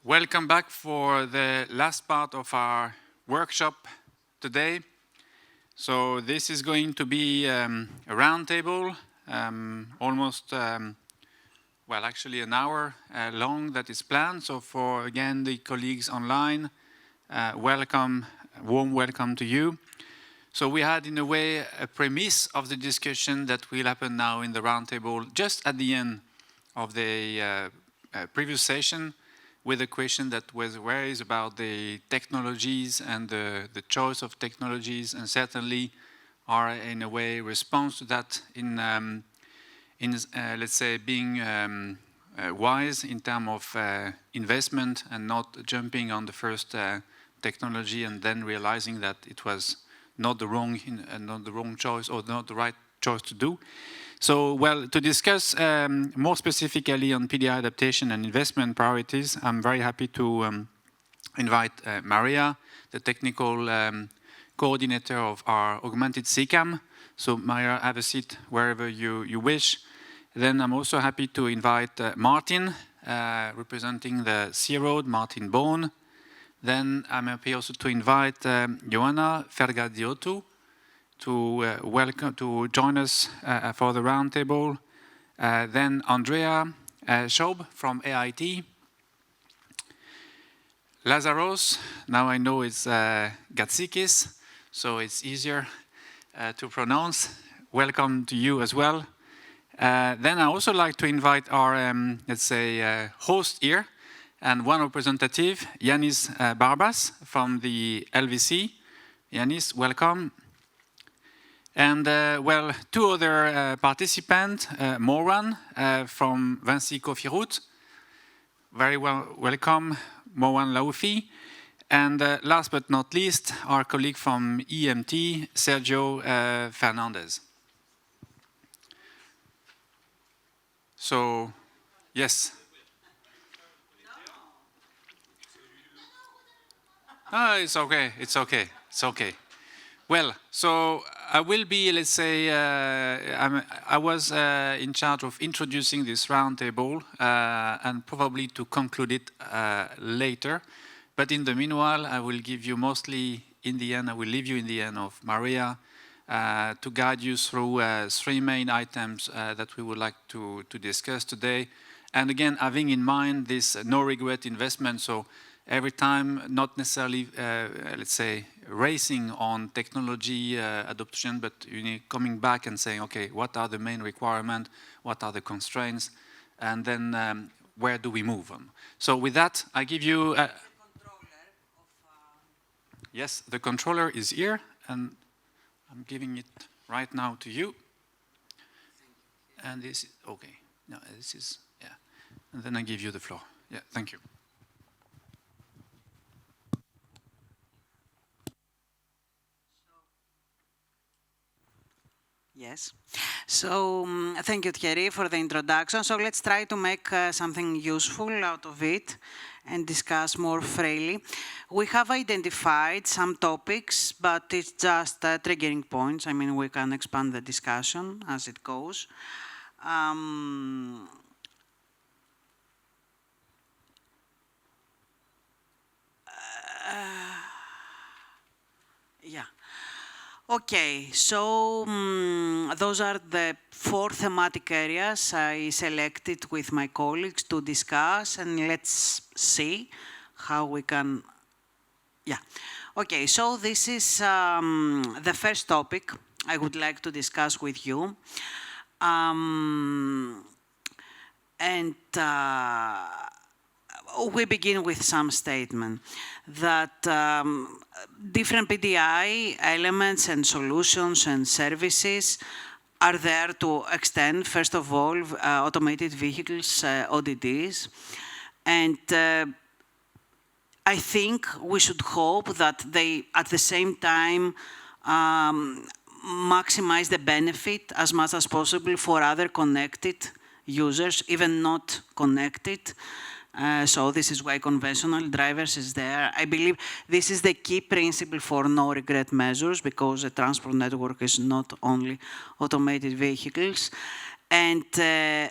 Welcome back for the last part of our workshop today. So this is going to be a roundtable, almost, well, actually an hour long that is planned. So for, again, the colleagues online, welcome, warm welcome to you. So we had, in a way, a premise of the discussion that will happen now in the roundtable just at the end of the previous session, with a question that was raised about the technologies and the choice of technologies, and certainly are in a way response to that in let's say being wise in terms of investment and not jumping on the first technology and then realizing that it was not the wrong choice or not the right choice to do. So, well, to discuss more specifically on PDI adaptation and investment priorities, I'm very happy to invite Maria, the technical coordinator of our augmented CCAM. So, Maria, have a seat wherever you wish. Then I'm also happy to invite Martin, representing the Sea Road, Martin Bone. Then I'm happy also to invite Joanna Fergadiotou to join us for the roundtable. Then Andrea Schaub from AIT. Lazaros, now I know it's Gatsikis, so it's easier to pronounce. Welcome to you as well. Then I also like to invite our, let's say, host here, and one representative, Yanis Barbas from the LVC. Yanis, welcome. And, well, two other participants, Moran from Vinci Coffee Route. Very welcome, Moran Laoufi. And last but not least, our colleague from EMT, Sergio Fernandez. So, yes. No, it's okay, it's okay, it's okay. Well, so I will be, let's say, I was in charge of introducing this roundtable and probably to conclude it later. But in the meanwhile, I will give you mostly, in the end, I will leave you in the end of Maria to guide you through three main items that we would like to discuss today. And again, having in mind this no-regret investment, so every time, not necessarily, let's say, racing on technology adoption, but coming back and saying, okay, what are the main requirements, what are the constraints, and then where do we move on? So with that, I give you... Yes, the controller is here, and I'm giving it right now to you. And this is, okay, no, this is, yeah. And then I give you the floor. Yeah, thank you. Yes. So thank you, Thierry, for the introduction. So let's try to make something useful out of it and discuss more freely. We have identified some topics, but it's just triggering points. I mean, we can expand the discussion as it goes. Yeah. Okay, so those are the four thematic areas I selected with my colleagues to discuss, and let's see how we can, yeah. Okay, so this is the first topic I would like to discuss with you. We begin with some statement that different PDI elements and solutions and services are there to extend, first of all, automated vehicles, ODDs. And I think we should hope that they, at the same time, maximize the benefit as much as possible for other connected users, even not connected. So this is why conventional drivers is there. I believe this is the key principle for no-regret measures, because the transport network is not only automated vehicles. And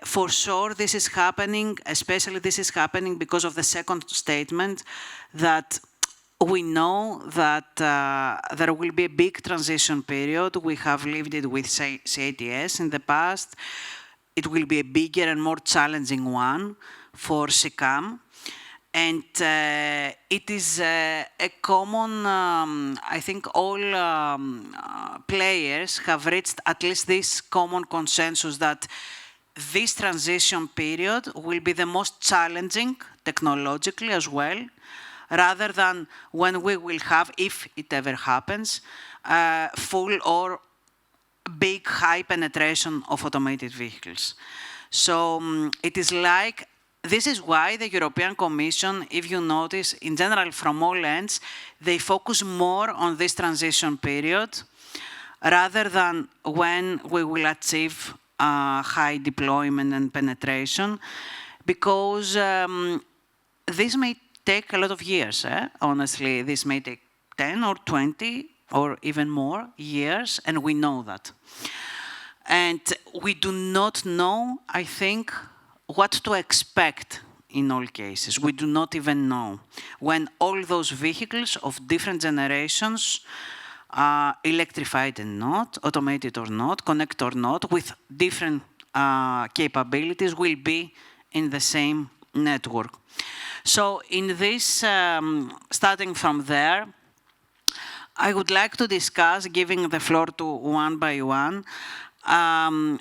for sure, this is happening, especially this is happening because of the second statement that we know that there will be a big transition period. We have lived it with CATS in the past. It will be a bigger and more challenging one for CCAM. And it is a common, I think all players have reached at least this common consensus that this transition period will be the most challenging technologically as well, rather than when we will have, if it ever happens, full or big high penetration of automated vehicles. So it is like, this is why the European Commission, if you notice, in general from all ends, they focus more on this transition period rather than when we will achieve high deployment and penetration, because this may take a lot of years, honestly. This may take 10 or 20 or even more years, and we know that. And we do not know, I think, what to expect in all cases. We do not even know when all those vehicles of different generations, electrified and not, automated or not, connected or not, with different capabilities, will be in the same network. So in this, starting from there, I would like to discuss, giving the floor to one by one,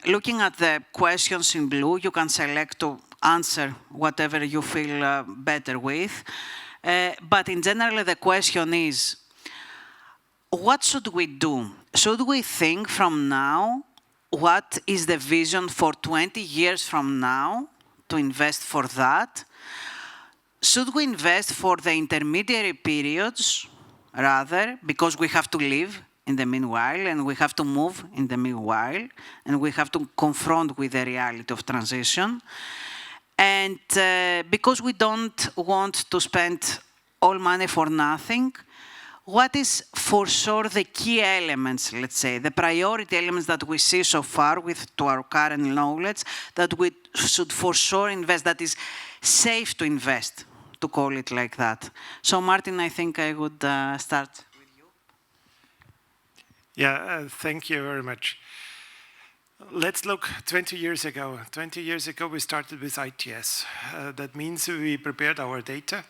looking at the questions in blue. You can select to answer whatever you feel better with. But in general, the question is, what should we do? Should we think from now, what is the vision for 20 years from now to invest for that? Should we invest for the intermediary periods, rather, because we have to live in the meanwhile, and we have to move in the meanwhile, and we have to confront with the reality of transition? And because we don't want to spend all money for nothing, what is for sure the key elements, let's say, the priority elements that we see so far to our current knowledge, that we should for sure invest, that is safe to invest, to call it like that? So Martin, I think I would start with you. Yeah, thank you very much. Let's look 20 years ago. 20 years ago, we started with ITS. That means we prepared our data,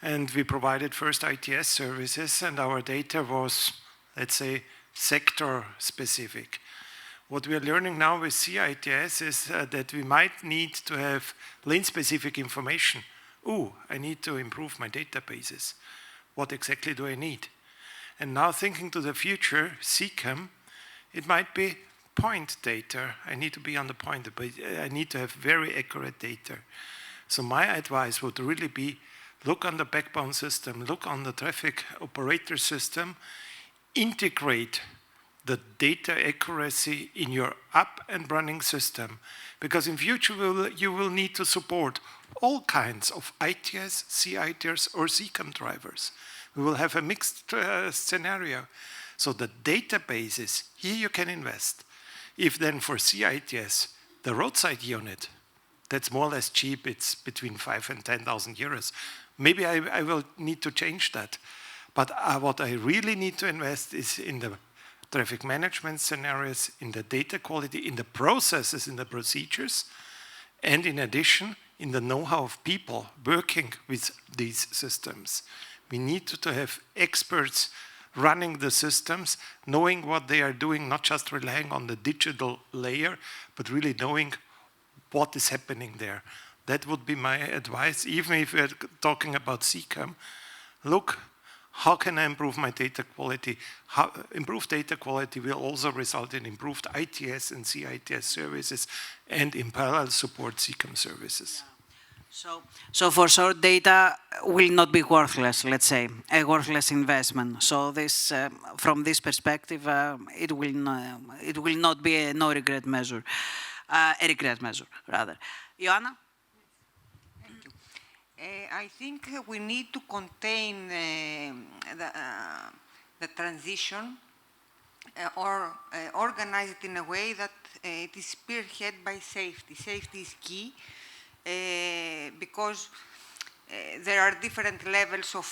and we provided first ITS services, and our data was, let's say, sector-specific. What we are learning now with CITS is that we might need to have lane-specific information. Ooh, I need to improve my databases. What exactly do I need? And now thinking to the future, CCAM, it might be point data. I need to be on the point, but I need to have very accurate data. So my advice would really be, look on the backbone system, look on the traffic operator system, integrate the data accuracy in your up and running system, because in future you will need to support all kinds of ITS, CITS, or CCAM drivers. We will have a mixed scenario. So the databases, here you can invest. If then for CITS, the roadside unit, that's more or less cheap, it's between 5,000 and 10,000 euros. Maybe I will need to change that. But what I really need to invest is in the traffic management scenarios, in the data quality, in the processes, in the procedures, and in addition, in the know-how of people working with these systems. We need to have experts running the systems, knowing what they are doing, not just relying on the digital layer, but really knowing what is happening there. That would be my advice, even if we're talking about CCAM. Look, how can I improve my data quality? Improved data quality will also result in improved ITS and CITS services, and in parallel support CCAM services. Yeah. So for sure, data will not be worthless, let's say, a worthless investment. So this, from this perspective, it will not be a no-regret measure, a regret measure, rather. Joanna? I think we need to contain the transition organize it in a way that it is spearheaded by safety. Safety is key because there are different levels of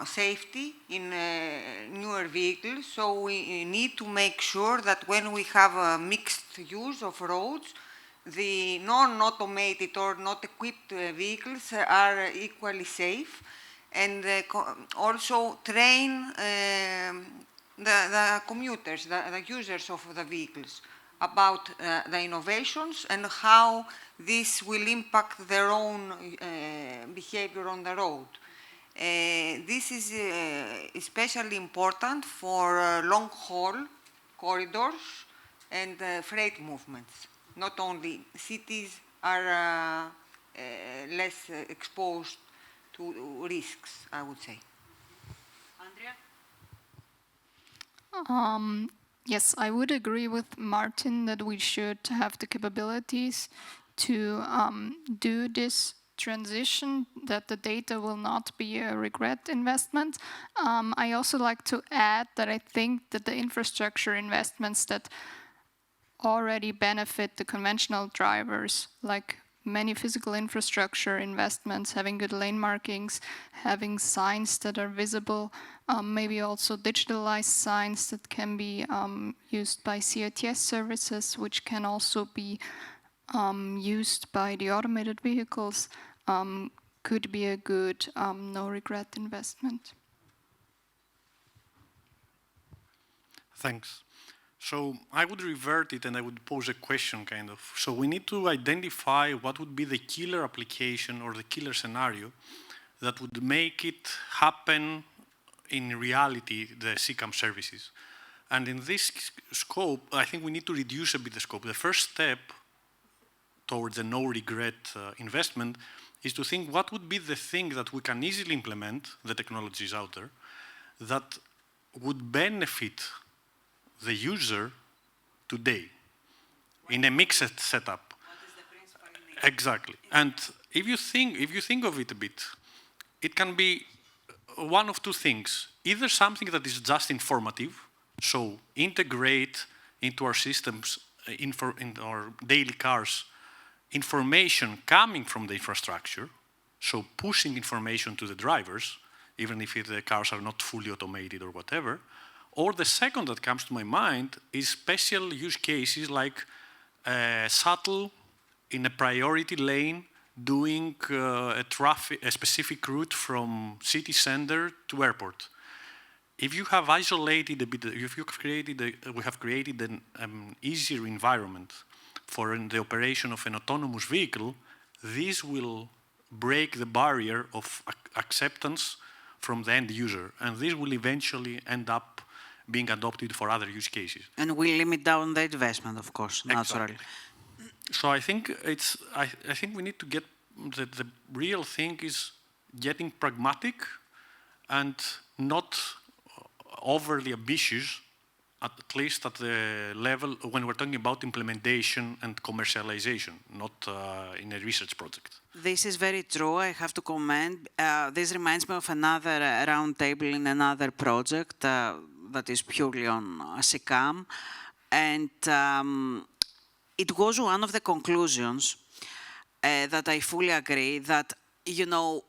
safety in newer vehicles, so we need to make sure that when we have a mixed use of roads, the non-automated or not equipped vehicles are equally safe, and also train the commuters, the users of the vehicles about the innovations and how this will impact their own behavior on the road. This is especially important for long-haul corridors and freight movements. Not only cities are less exposed to risks, I would say. Andrea? Yes, I would agree with Martin that we should have the capabilities to do this transition, that the data will not be a regret investment. I also like to add that I think that the infrastructure investments that already benefit the conventional drivers, like many physical infrastructure investments, having good lane markings, having signs that are visible, maybe also digitalized signs that can be used by CITS services, which can also be used by the automated vehicles, could be a good no-regret investment. Thanks. So I would revert it and I would pose a question kind of. So we need to identify what would be the killer application or the killer scenario that would make it happen in reality, the CCAM services. And in this scope, I think we need to reduce a bit the scope. The first step towards a no-regret investment is to think what would be the thing that we can easily implement, the technologies out there, that would benefit the user today in a mixed setup. What is the principal need? Exactly. And if you think of it a bit, it can be one of two things. Either something that is just informative, so integrate into our systems, in our daily cars, information coming from the infrastructure, so pushing information to the drivers, even if the cars are not fully automated or whatever. Or the second that comes to my mind is special use cases like shuttle in a priority lane doing a specific route from city center to airport. If you have isolated a bit, if you've created, we have created an easier environment for the operation of an autonomous vehicle, this will break the barrier of acceptance from the end user, and this will eventually end up being adopted for other use cases. And we limit down the investment, of course, naturally. Exactly. So I think I think we need to get the real thing is getting pragmatic and not overly ambitious, at least at the level when we're talking about implementation and commercialization, not in a research project. This is very true. I have to comment. This reminds me of another roundtable in another project that is purely on CCAM. And it was one of the conclusions that I fully agree that, you know,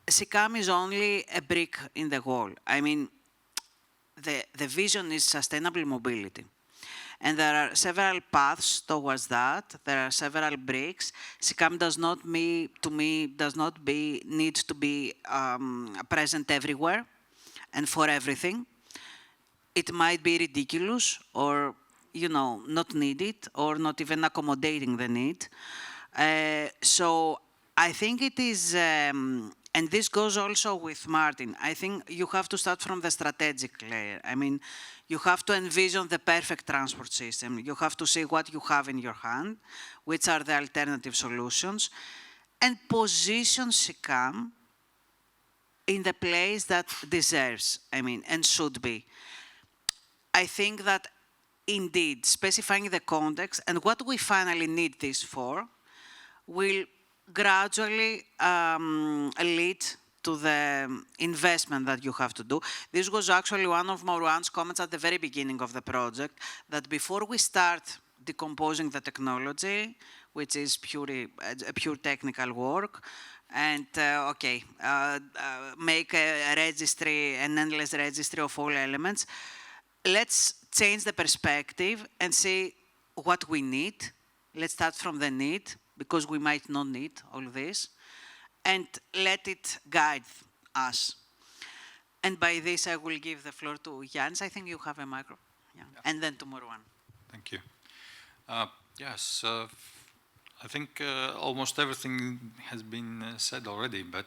CCAM is only a brick in the wall. I mean, the vision is sustainable mobility. And there are several paths towards that. There are several bricks. CCAM does not, to me, does not need to be present everywhere and for everything. It might be ridiculous or, you know, not needed or not even accommodating the need. So I think it is, and this goes also with Martin, I think you have to start from the strategic layer. I mean, you have to envision the perfect transport system. You have to see what you have in your hand, which are the alternative solutions, and position CCAM in the place that deserves, I mean, and should be. I think that indeed specifying the context and what we finally need this for will gradually lead to the investment that you have to do. This was actually one of Mauruan's comments at the very beginning of the project, that before we start decomposing the technology, which is pure technical work, and make a registry, an endless registry of all elements, let's change the perspective and see what we need. Let's start from the need, because we might not need all this, and let it guide us. And by this, I will give the floor to Jans. I think you have a micro. Yeah. And then to Mauruan. Thank you. Yes, I think almost everything has been said already, but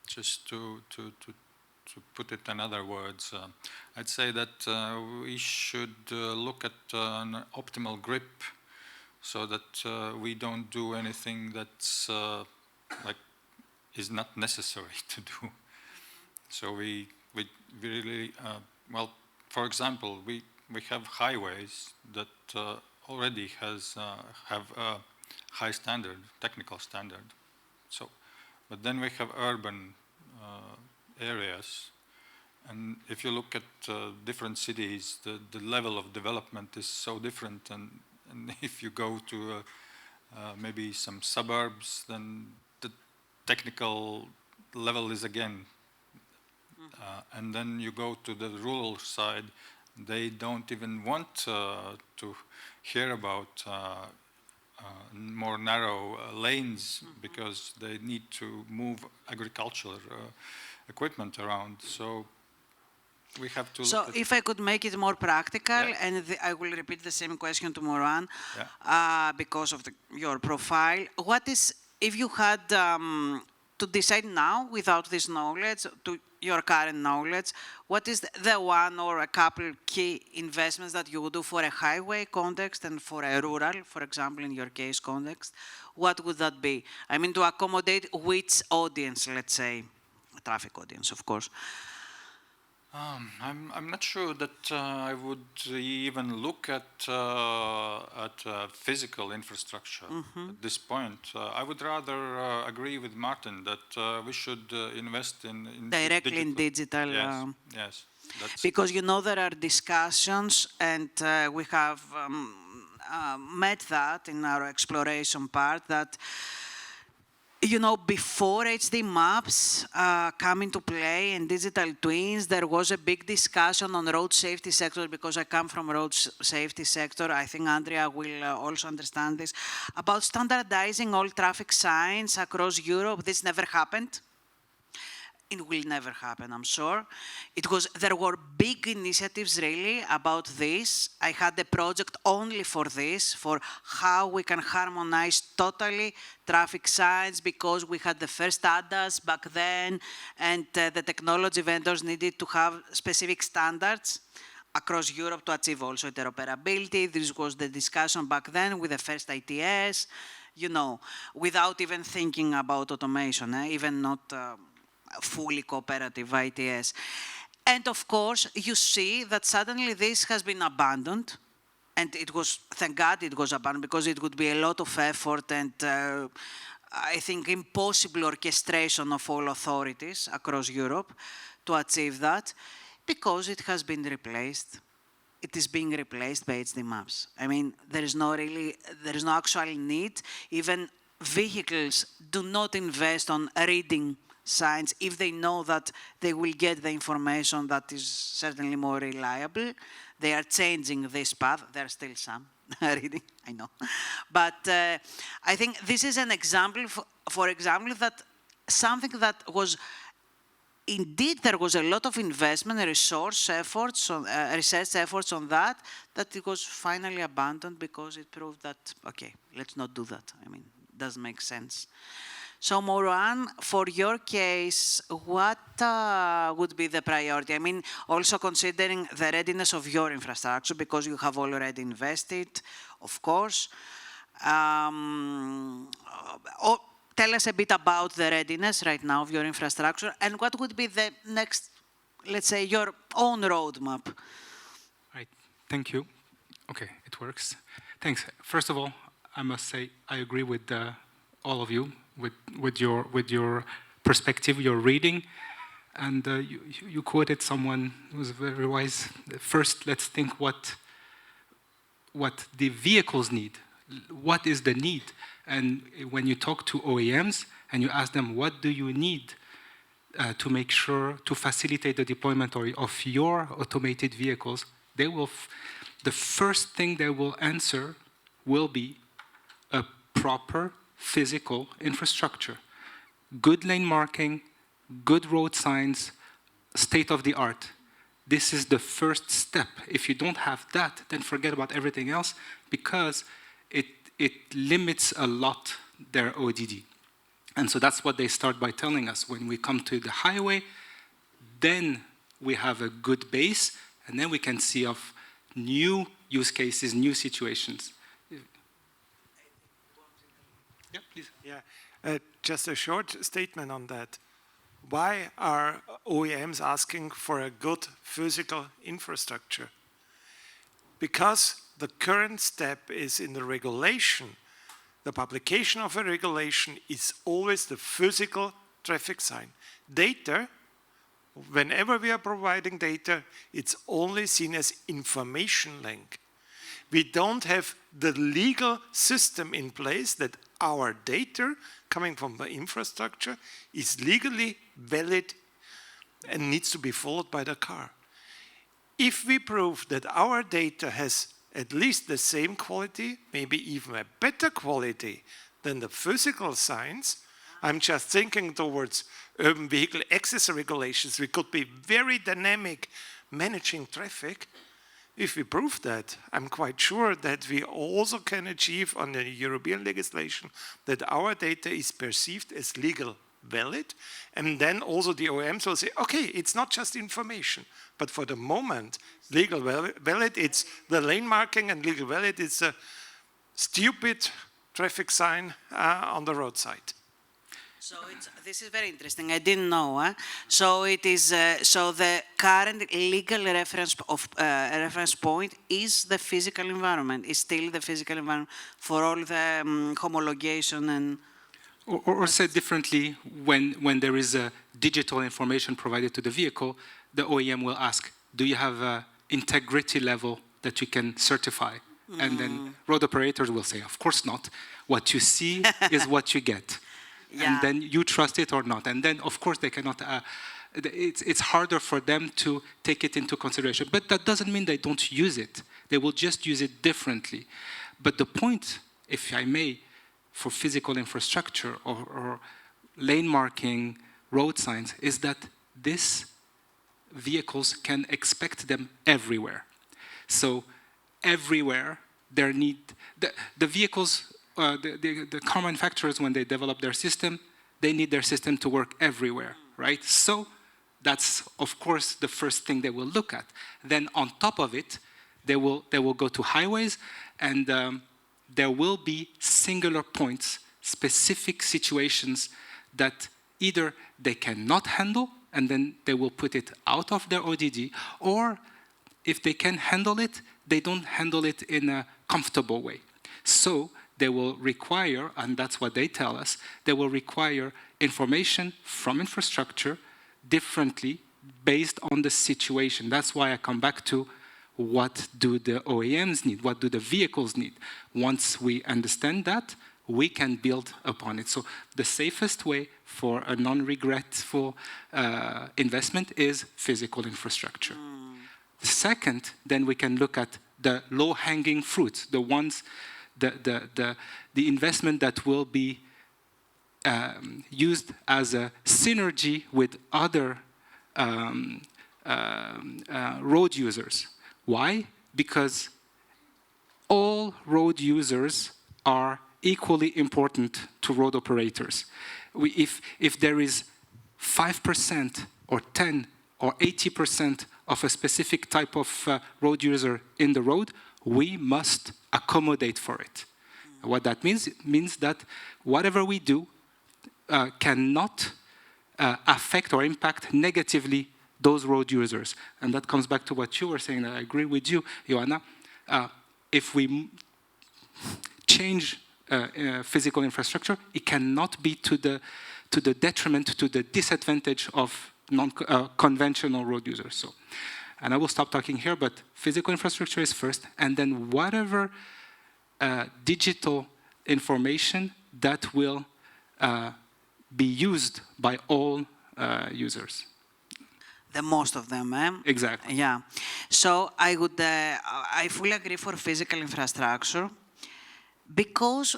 just to put it in other words, I'd say that we should look at an optimal grip so that we don't do anything that's is not necessary to do. So we really, well, for example, we have highways that already have a high standard, technical standard. So, but then we have urban areas, and if you look at different cities, the level of development is so different, and if you go to maybe some suburbs, then the technical level is again, and then you go to the rural side, they don't even want to hear about more narrow lanes because they need to move agricultural equipment around. So we have to. So if I could make it more practical, and I will repeat the same question to Mauruan, because of your profile. What is, if you had to decide now without this knowledge, to your current knowledge, what is the one or a couple key investments that you would do for a highway context and for a rural, for example, in your case context? What would that be? I mean, to accommodate which audience, let's say, a traffic audience, of course. I'm not sure that I would even look at physical infrastructure at this point. I would rather agree with Martin that we should invest in directly in digital. Yes, yes. Because you know there are discussions, and we have met that in our exploration part, that you know, before HD maps come into play and digital twins, there was a big discussion on road safety sector, because I come from road safety sector. I think Andrea will also understand this, about standardizing all traffic signs across Europe. This never happened. It will never happen, I'm sure. There were big initiatives really about this. I had a project only for this, for how we can harmonize totally traffic signs, because we had the first ADAS back then, and the technology vendors needed to have specific standards across Europe to achieve also interoperability. This was the discussion back then with the first ITS, you know, without even thinking about automation, even not fully cooperative ITS. And of course, you see that suddenly this has been abandoned. And it was, thank God it was abandoned, because it would be a lot of effort and I think impossible orchestration of all authorities across Europe to achieve that, because it has been replaced. It is being replaced by HD maps. I mean, there is no actual need. Even vehicles do not invest on reading signs if they know that they will get the information that is certainly more reliable. They are changing this path. There are still some reading, I know. But I think this is an example, for example, that something that was, indeed there was a lot of investment, resource efforts, research efforts on that it was finally abandoned because it proved that, okay, let's not do that. I mean, it doesn't make sense. So Mauruan, for your case, what would be the priority? I mean, also considering the readiness of your infrastructure, because you have already invested, of course. Tell us a bit about the readiness right now of your infrastructure, and what would be the next, let's say, your own roadmap? Right, thank you. Okay, it works. Thanks. First of all, I must say I agree with all of you, with your perspective you're reading. And you quoted someone who was very wise. First, let's think what the vehicles need. What is the need? And when you talk to OEMs and you ask them, what do you need to make sure to facilitate the deployment of your automated vehicles, they will, the first thing they will answer will be a proper physical infrastructure. Good lane marking, good road signs, state of the art. This is the first step. If you don't have that, then forget about everything else, because it limits a lot their ODD. And so that's what they start by telling us. When we come to the highway, then we have a good base, and then we can see of new use cases, new situations. Yeah, please. Yeah, just a short statement on that. Why are OEMs asking for a good physical infrastructure? Because the current step is in the regulation. The publication of a regulation is always the physical traffic sign. Data, whenever we are providing data, it's only seen as information link. We don't have the legal system in place that our data coming from the infrastructure is legally valid and needs to be followed by the car. If we prove that our data has at least the same quality, maybe even a better quality than the physical signs, I'm just thinking towards urban vehicle access regulations. We could be very dynamic managing traffic. If we prove that, I'm quite sure that we also can achieve on the European legislation that our data is perceived as legal valid, and then also the OEMs will say, okay, it's not just information, but for the moment, legal valid, it's the lane marking, and legal valid is a stupid traffic sign on the roadside. So this is very interesting. I didn't know. So it is. So the current legal reference point is the physical environment. Is still the physical environment for all the homologation and. Or said differently, when there is a digital information provided to the vehicle, the OEM will ask, "Do you have an integrity level that you can certify?" And then road operators will say, "Of course not. What you see is what you get." Yeah. And then you trust it or not. And then, of course, they cannot, it's harder for them to take it into consideration. But that doesn't mean they don't use it. They will just use it differently. But the point, if I may, for physical infrastructure or lane marking, road signs, is that these vehicles can expect them everywhere. So everywhere, there need, the vehicles, the car manufacturers, when they develop their system, they need their system to work everywhere, right? So that's, of course, the first thing they will look at. Then on top of it, they will go to highways, and there will be singular points, specific situations that either they cannot handle, and then they will put it out of their ODD, or if they can handle it, they don't handle it in a comfortable way. So they will require, and that's what they tell us, they will require information from infrastructure differently based on the situation. That's why I come back to what do the OEMs need, what do the vehicles need. Once we understand that, we can build upon it. So the safest way for a non-regretful investment is physical infrastructure. Second, then we can look at the low-hanging fruits, the ones, the investment that will be used as a synergy with other road users. Why? Because all road users are equally important to road operators. If there is 5% or 10 or 80% of a specific type of road user in the road, we must accommodate for it. What that means, it means that whatever we do cannot affect or impact negatively those road users. And that comes back to what you were saying, and I agree with you, Joanna. If we change physical infrastructure, it cannot be to to the detriment, to the disadvantage of non-conventional road users. So, and I will stop talking here, but physical infrastructure is first, and then whatever digital information that will be used by all users. The most of them, eh? Exactly. Yeah. So I fully agree for physical infrastructure, because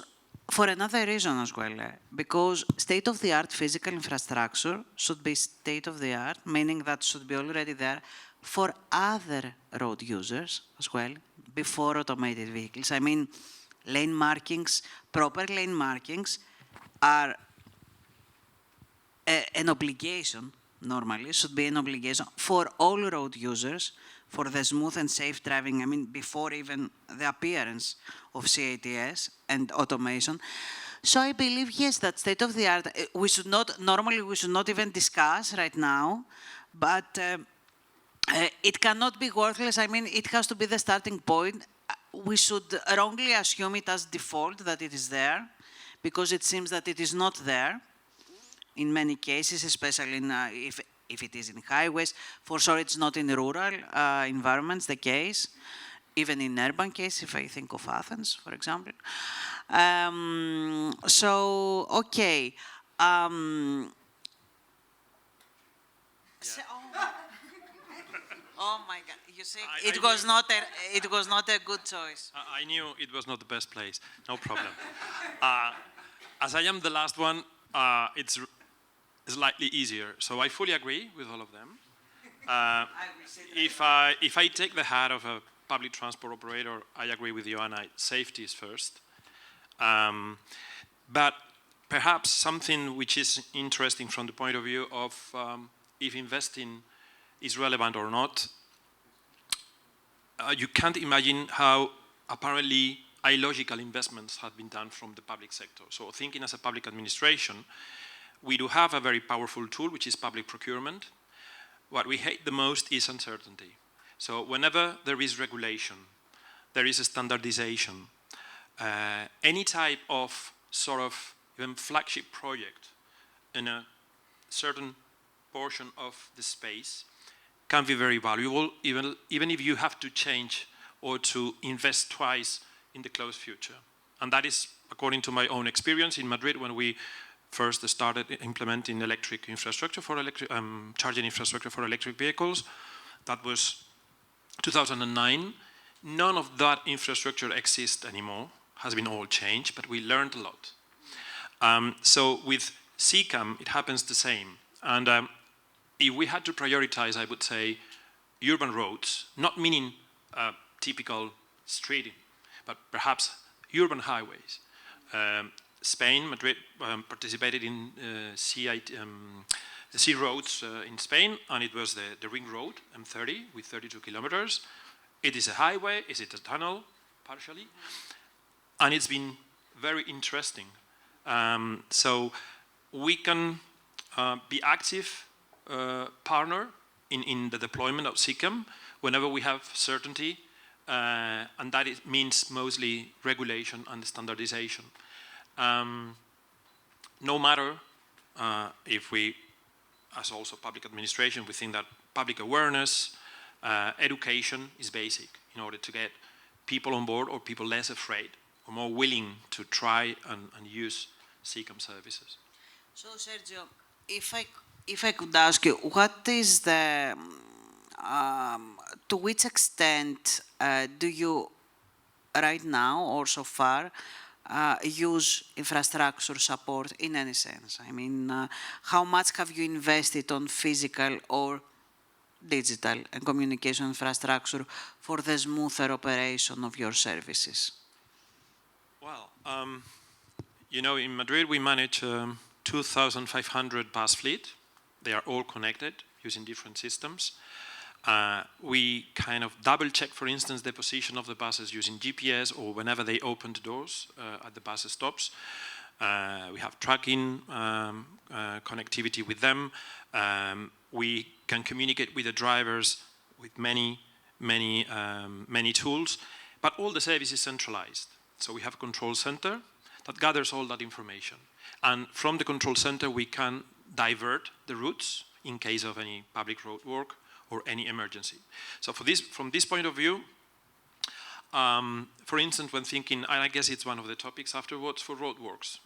for another reason as well, because state-of-the-art physical infrastructure should be state-of-the-art, meaning that should be already there for other road users as well, before automated vehicles. I mean, lane markings, proper lane markings are an obligation, normally, should be an obligation for all road users for the smooth and safe driving, I mean, before even the appearance of CATS and automation. So I believe, yes, that state-of-the-art, we should not even discuss right now, but it cannot be worthless. I mean, it has to be the starting point. We should wrongly assume it as default that it is there, because it seems that it is not there in many cases, especially in, if it is in highways. For sure, it's not in rural environments the case, even in urban cases, if I think of Athens, for example. So, okay. Oh my God! You see, it was not a good choice. I knew it was not the best place. No problem. As I am the last one, it's slightly easier. So I fully agree with all of them. If I take the hat of a public transport operator, I agree with Joanna. Safety is first. But perhaps something which is interesting from the point of view of if investing is relevant or not, you can't imagine how apparently illogical investments have been done from the public sector. So thinking as a public administration, we do have a very powerful tool, which is public procurement. What we hate the most is uncertainty. So whenever there is regulation, there is a standardization, any type of sort of even flagship project in a certain portion of the space can be very valuable, even if you have to change or to invest twice in the close future. And that is according to my own experience in Madrid when we first started implementing electric infrastructure for charging infrastructure for electric vehicles. That was 2009. None of that infrastructure exists anymore, has been all changed, but we learned a lot. So with CCAM, it happens the same. And if we had to prioritize, I would say, urban roads, not meaning typical street, but perhaps urban highways. Spain, Madrid, participated in C roads in Spain, and it was the Ring Road, M30, with 32 kilometers. It is a highway, is it a tunnel, partially? And it's been very interesting. So we can be active partner in the deployment of CCAM whenever we have certainty, and that means mostly regulation and standardization. No matter if we, as also public administration, we think that public awareness, education is basic in order to get people on board or people less afraid or more willing to try and use CCAM services. So, Sergio, if I could ask you, what is the, to which extent do you right now or so far use infrastructure support in any sense? I mean, how much have you invested on physical or digital and communication infrastructure for the smoother operation of your services? Well, you know, in Madrid we manage 2,500 bus fleet. They are all connected using different systems. We kind of double check, for instance, the position of the buses using GPS or whenever they open the doors at the bus stops. We have tracking connectivity with them. We can communicate with the drivers with many tools, but all the service is centralized. So we have a control center that gathers all that information. And from the control center, we can divert the routes in case of any public road work or any emergency. So from this point of view, for instance, when thinking, and I guess it's one of the topics afterwards for roadworks,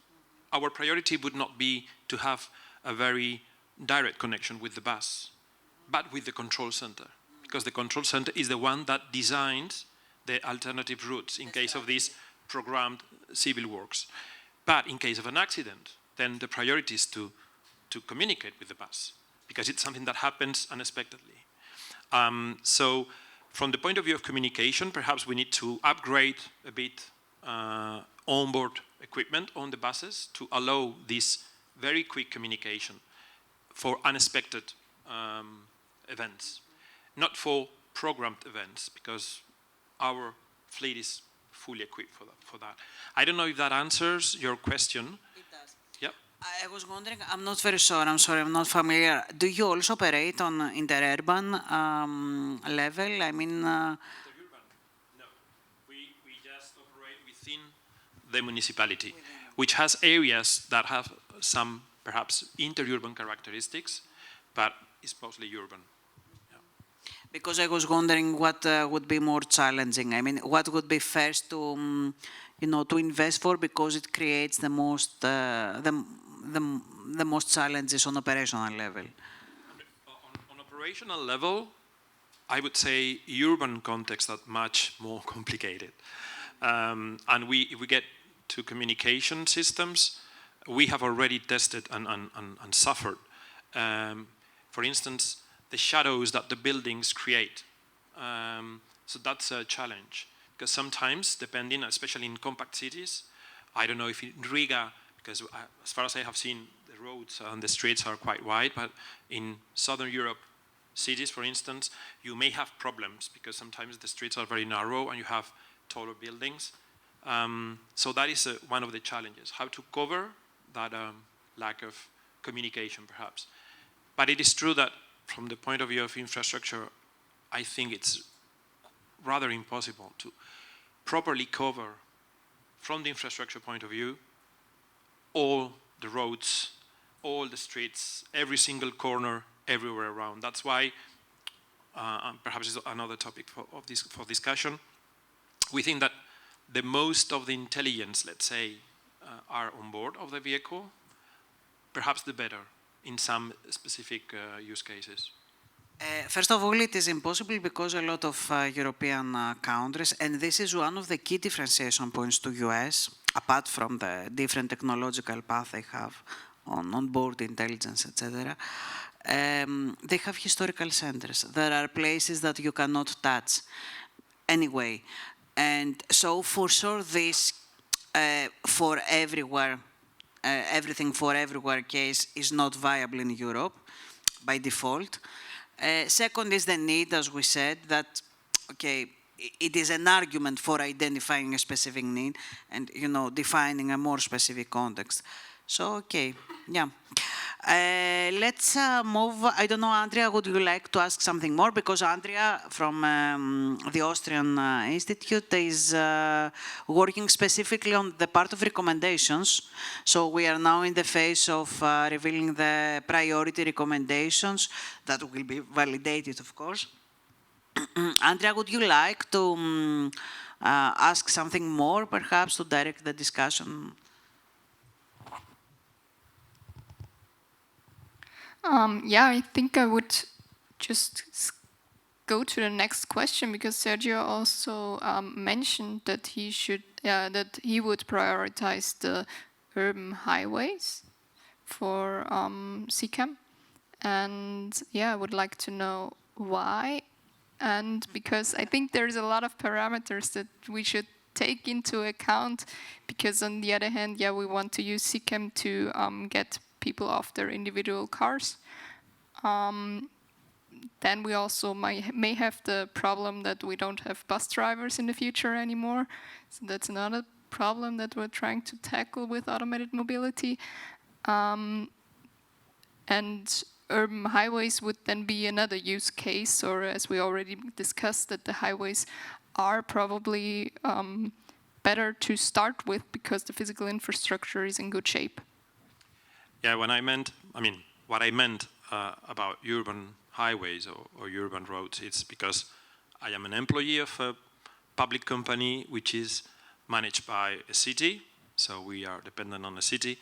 our priority would not be to have a very direct connection with the bus, but with the control center, because the control center is the one that designs the alternative routes in case of these programmed civil works. But in case of an accident, then the priority is to communicate with the bus, because it's something that happens unexpectedly. So from the point of view of communication, perhaps we need to upgrade a bit onboard equipment on the buses to allow this very quick communication for unexpected events, not for programmed events, because our fleet is fully equipped for that. I don't know if that answers your question. It does. Yep. I was wondering, I'm not very sure, I'm sorry, I'm not familiar. Do you also operate on interurban level? I mean... Interurban? No. We just operate within the municipality, which has areas that have some, perhaps, interurban characteristics, but it's mostly urban. Because I was wondering what would be more challenging. I mean, what would be first to, to invest for, because it creates the most challenges on operational level. On operational level, I would say urban contexts are much more complicated. And if we get to communication systems, we have already tested and suffered. For instance, the shadows that the buildings create. So that's a challenge, because sometimes, depending, especially in compact cities, I don't know if in Riga, because as far as I have seen, the roads and the streets are quite wide, but in Southern Europe cities, for instance, you may have problems, because sometimes the streets are very narrow and you have taller buildings. So that is one of the challenges, how to cover that lack of communication, perhaps. But it is true that from the point of view of infrastructure, I think it's rather impossible to properly cover, from the infrastructure point of view, all the roads, all the streets, every single corner, everywhere around. That's why, perhaps it's another topic for discussion, we think that the most of the intelligence, let's say, are on board of the vehicle, perhaps the better in some specific use cases. First of all, it is impossible because a lot of European countries, and this is one of the key differentiation points to US, apart from the different technological path they have on onboard intelligence, etc. They have historical centers. There are places that you cannot touch anyway. And so for sure this for everywhere, everything for everywhere case is not viable in Europe by default. Second is the need, as we said, that, okay, it is an argument for identifying a specific need and, defining a more specific context. So, okay, yeah. Let's move. I don't know, Andrea, would you like to ask something more? Because Andrea from the Austrian Institute is working specifically on the part of recommendations. So we are now in the phase of revealing the priority recommendations that will be validated, of course. Andrea, would you like to ask something more, perhaps, to direct the discussion? Yeah, I think I would just go to the next question, because Sergio also mentioned that he would prioritize the urban highways for CCAM, and yeah, I would like to know why. And because I think there's a lot of parameters that we should take into account, because on the other hand, yeah, we want to use CCAM to get people off their individual cars. Then we also may have the problem that we don't have bus drivers in the future anymore. So that's another problem that we're trying to tackle with automated mobility. And urban highways would then be another use case, or as we already discussed, that the highways are probably better to start with because the physical infrastructure is in good shape. Yeah, what I meant about urban highways or urban roads, it's because I am an employee of a public company which is managed by a city, so we are dependent on a city.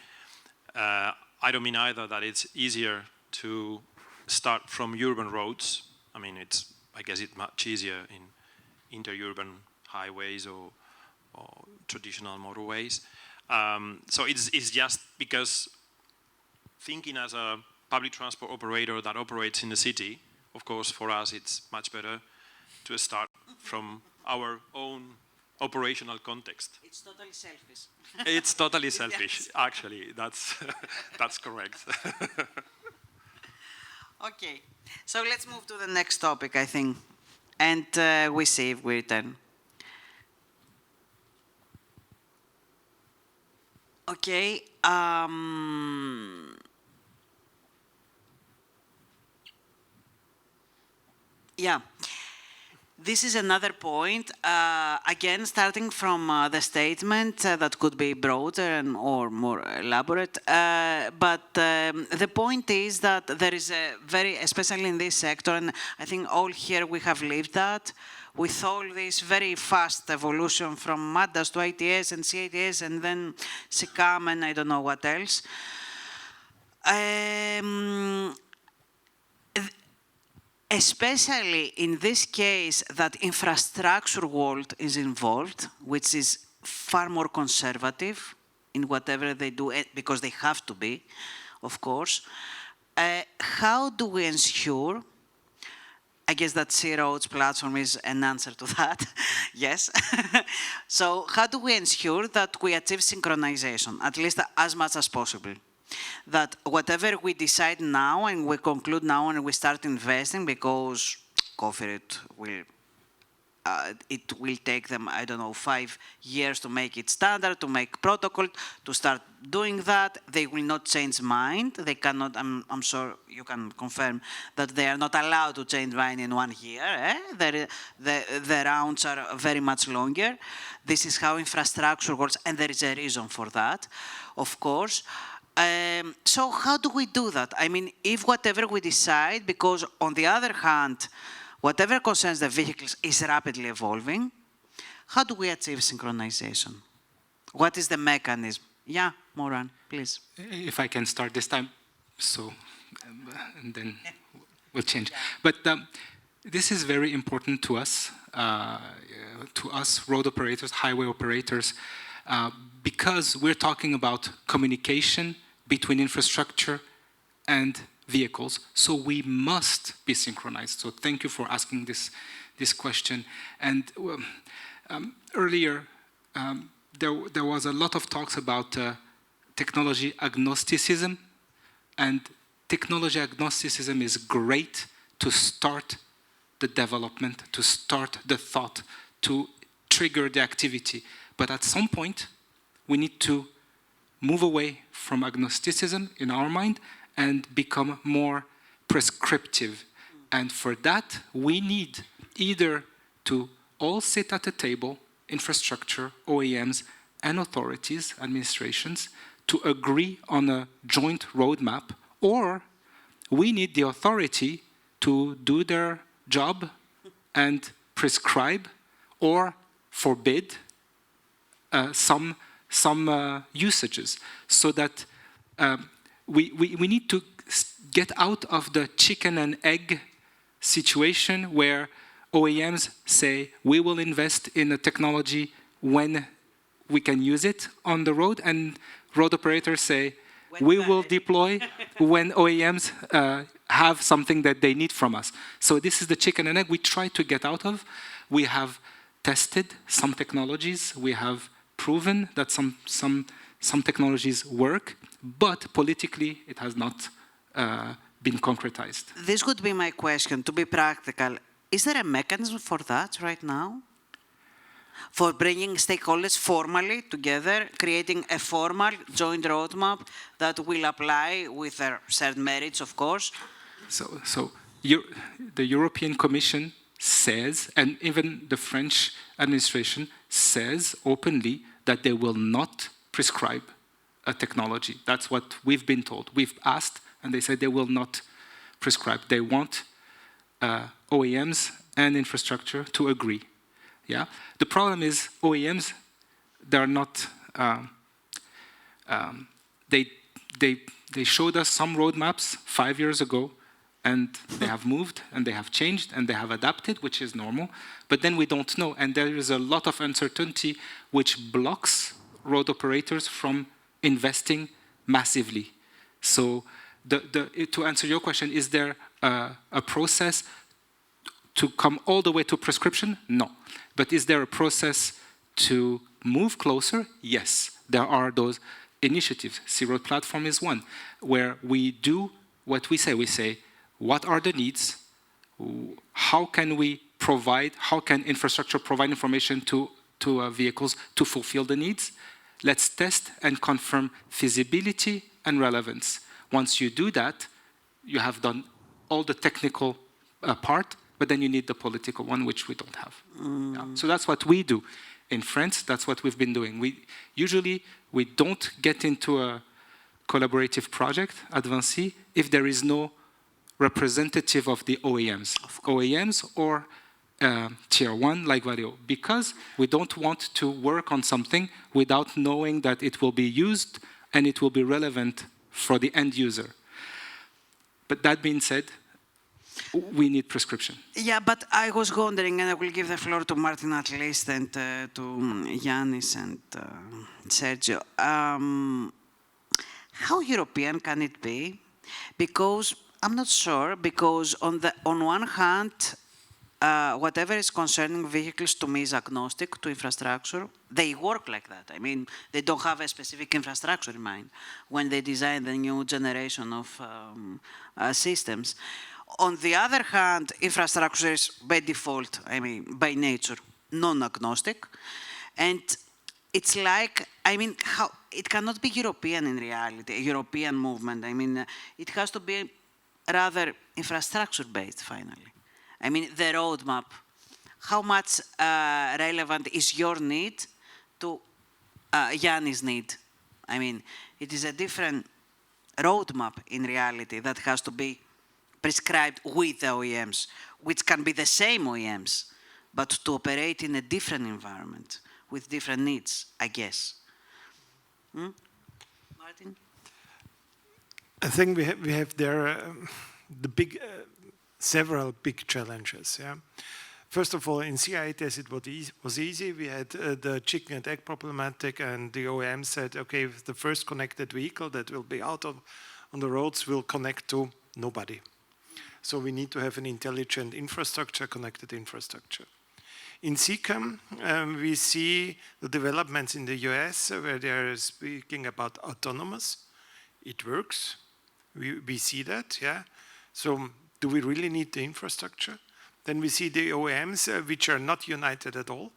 I don't mean either that it's easier to start from urban roads. I mean, I guess it's much easier in interurban highways or traditional motorways. So it's just because thinking as a public transport operator that operates in the city, of course, for us it's much better to start from our own operational context. It's totally selfish. It's totally selfish, Yes. actually. That's correct. Okay, so let's move to the next topic, I think, and we see if we return. Okay. Yeah. This is another point, again, starting from the statement that could be broader or more elaborate, but the point is that there is a very, especially in this sector, and I think all here we have lived that, with all this very fast evolution from MADAS to ITS and CITS and then CCAM and I don't know what else. Especially in this case that infrastructure world is involved, which is far more conservative in whatever they do, because they have to be, of course. How do we ensure, I guess that C Roads platform is an answer to that, yes. So how do we ensure that we achieve synchronization, at least as much as possible? That whatever we decide now and we conclude now and we start investing, because Cooperative will, it will take them, I don't know, 5 years to make it standard, to make protocol, to start doing that. They will not change mind. They cannot, I'm sure you can confirm that they are not allowed to change mind in 1 year. The rounds are very much longer. This is how infrastructure works, and there is a reason for that, of course. So how do we do that? I mean, if whatever we decide, because on the other hand, whatever concerns the vehicles is rapidly evolving, how do we achieve synchronization? What is the mechanism? Yeah, Moran, please. If I can start this time, so, and then we'll change. But this is very important to us road operators, highway operators, because we're talking about communication between infrastructure and vehicles, so we must be synchronized. So thank you for asking this question. And earlier, there was a lot of talks about technology agnosticism, and technology agnosticism is great to start the development, to start the thought, to trigger the activity. But at some point, we need to move away from agnosticism in our mind and become more prescriptive. And for that, we need either to all sit at a table, infrastructure, OEMs, and authorities, administrations, to agree on a joint roadmap, or we need the authority to do their job and prescribe or forbid some usages, so that we need to get out of the chicken and egg situation where OEMs say, we will invest in a technology when we can use it on the road, and road operators say, we will deploy when OEMs have something that they need from us. So this is the chicken and egg we try to get out of. We have tested some technologies. We have proven that some technologies work, but politically it has not been concretized. This would be my question, to be practical. Is there a mechanism for that right now? For bringing stakeholders formally together, creating a formal joint roadmap that will apply with their certain merits, of course? So the European Commission says, and even the French administration says openly that they will not prescribe a technology. That's what we've been told. We've asked, and they said they will not prescribe. They want OEMs and infrastructure to agree. Yeah. The problem is OEMs, they're not. They showed us some roadmaps 5 years ago, and they have moved, and they have changed, and they have adapted, which is normal. But then we don't know, and there is a lot of uncertainty which blocks road operators from investing massively. So to answer your question, is there a process to come all the way to prescription? No. But is there a process to move closer? Yes. There are those initiatives. C-Road Platform is one, where we do what we say. We say, what are the needs? How can we provide, how can infrastructure provide information to vehicles to fulfill the needs? Let's test and confirm feasibility and relevance. Once you do that, you have done all the technical part, but then you need the political one, which we don't have. Yeah. So that's what we do. In France, that's what we've been doing. Usually, we don't get into a collaborative project at Vinci if there is no representative of the OEMs. OEMs or tier one like Valeo, because we don't want to work on something without knowing that it will be used and it will be relevant for the end user. But that being said, we need prescription. Yeah, but I was wondering, and I will give the floor to Martin at least, and to Yannis and Sergio. How European can it be? Because I'm not sure, because on one hand, whatever is concerning vehicles to me is agnostic to infrastructure. They work like that. I mean, they don't have a specific infrastructure in mind when they design the new generation of systems. On the other hand, infrastructure is by default, I mean, by nature, non-agnostic. And it's like, I mean, how it cannot be European in reality, a European movement. I mean, it has to be rather infrastructure-based, finally. I mean, the roadmap. How much relevant is your need to Yanni's need? I mean, it is a different roadmap in reality that has to be prescribed with the OEMs, which can be the same OEMs, but to operate in a different environment with different needs, I guess. Martin? I think we have there several big challenges. Yeah. First of all, in CITS it was easy. We had the chicken and egg problematic, and the OEM said, okay, the first connected vehicle that will be out on the roads will connect to nobody. So we need to have an intelligent infrastructure, connected infrastructure. In CCAM, we see the developments in the US where they are speaking about autonomous. It works. We see that, yeah. So do we really need the infrastructure? Then we see the OEMs which are not united at all.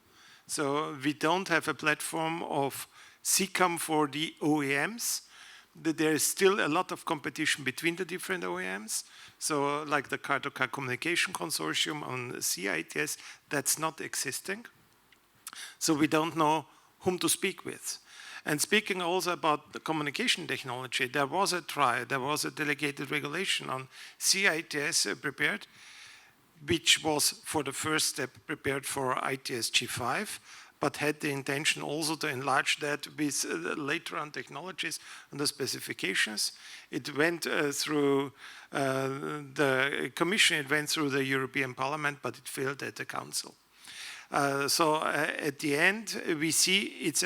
So we don't have a platform of CCAM for the OEMs. There is still a lot of competition between the different OEMs. So like the car-to-car communication consortium on CITS, that's not existing. So we don't know whom to speak with. And speaking also about the communication technology, there was a delegated regulation on CITS prepared, which was for the first step prepared for ITS G5, but had the intention also to enlarge that with later on technologies and the specifications. It went through the Commission, it went through the European Parliament, but it failed at the Council. So at the end, we see it's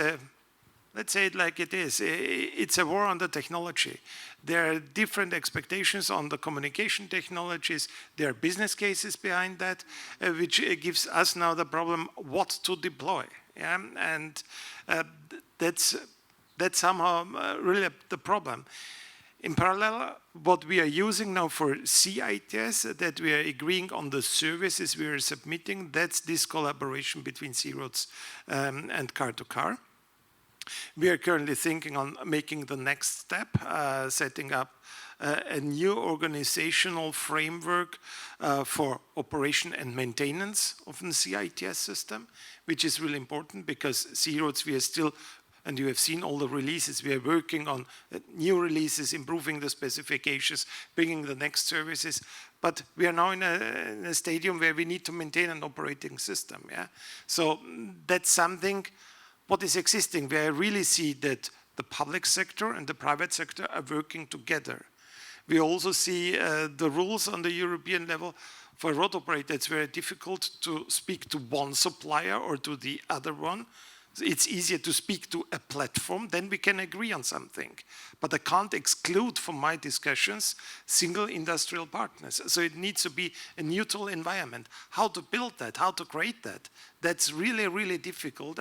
let's say it like it is, it's a war on the technology. There are different expectations on the communication technologies. There are business cases behind that, which gives us now the problem what to deploy. Yeah? And that's somehow really the problem. In parallel, what we are using now for CITS, that we are agreeing on the services we are submitting, that's this collaboration between C-Roads and car-to-car. We are currently thinking on making the next step, setting up a new organizational framework for operation and maintenance of the CITS system, which is really important because C-Roads, we are still, and you have seen all the releases, we are working on new releases, improving the specifications, bringing the next services. But we are now in a stadium where we need to maintain an operating system. Yeah? So that's something what is existing, where I really see that the public sector and the private sector are working together. We also see the rules on the European level. For a road operator, it's very difficult to speak to one supplier or to the other one. It's easier to speak to a platform, then we can agree on something. But I can't exclude from my discussions single industrial partners. So it needs to be a neutral environment. How to build that, how to create that, that's really, really difficult.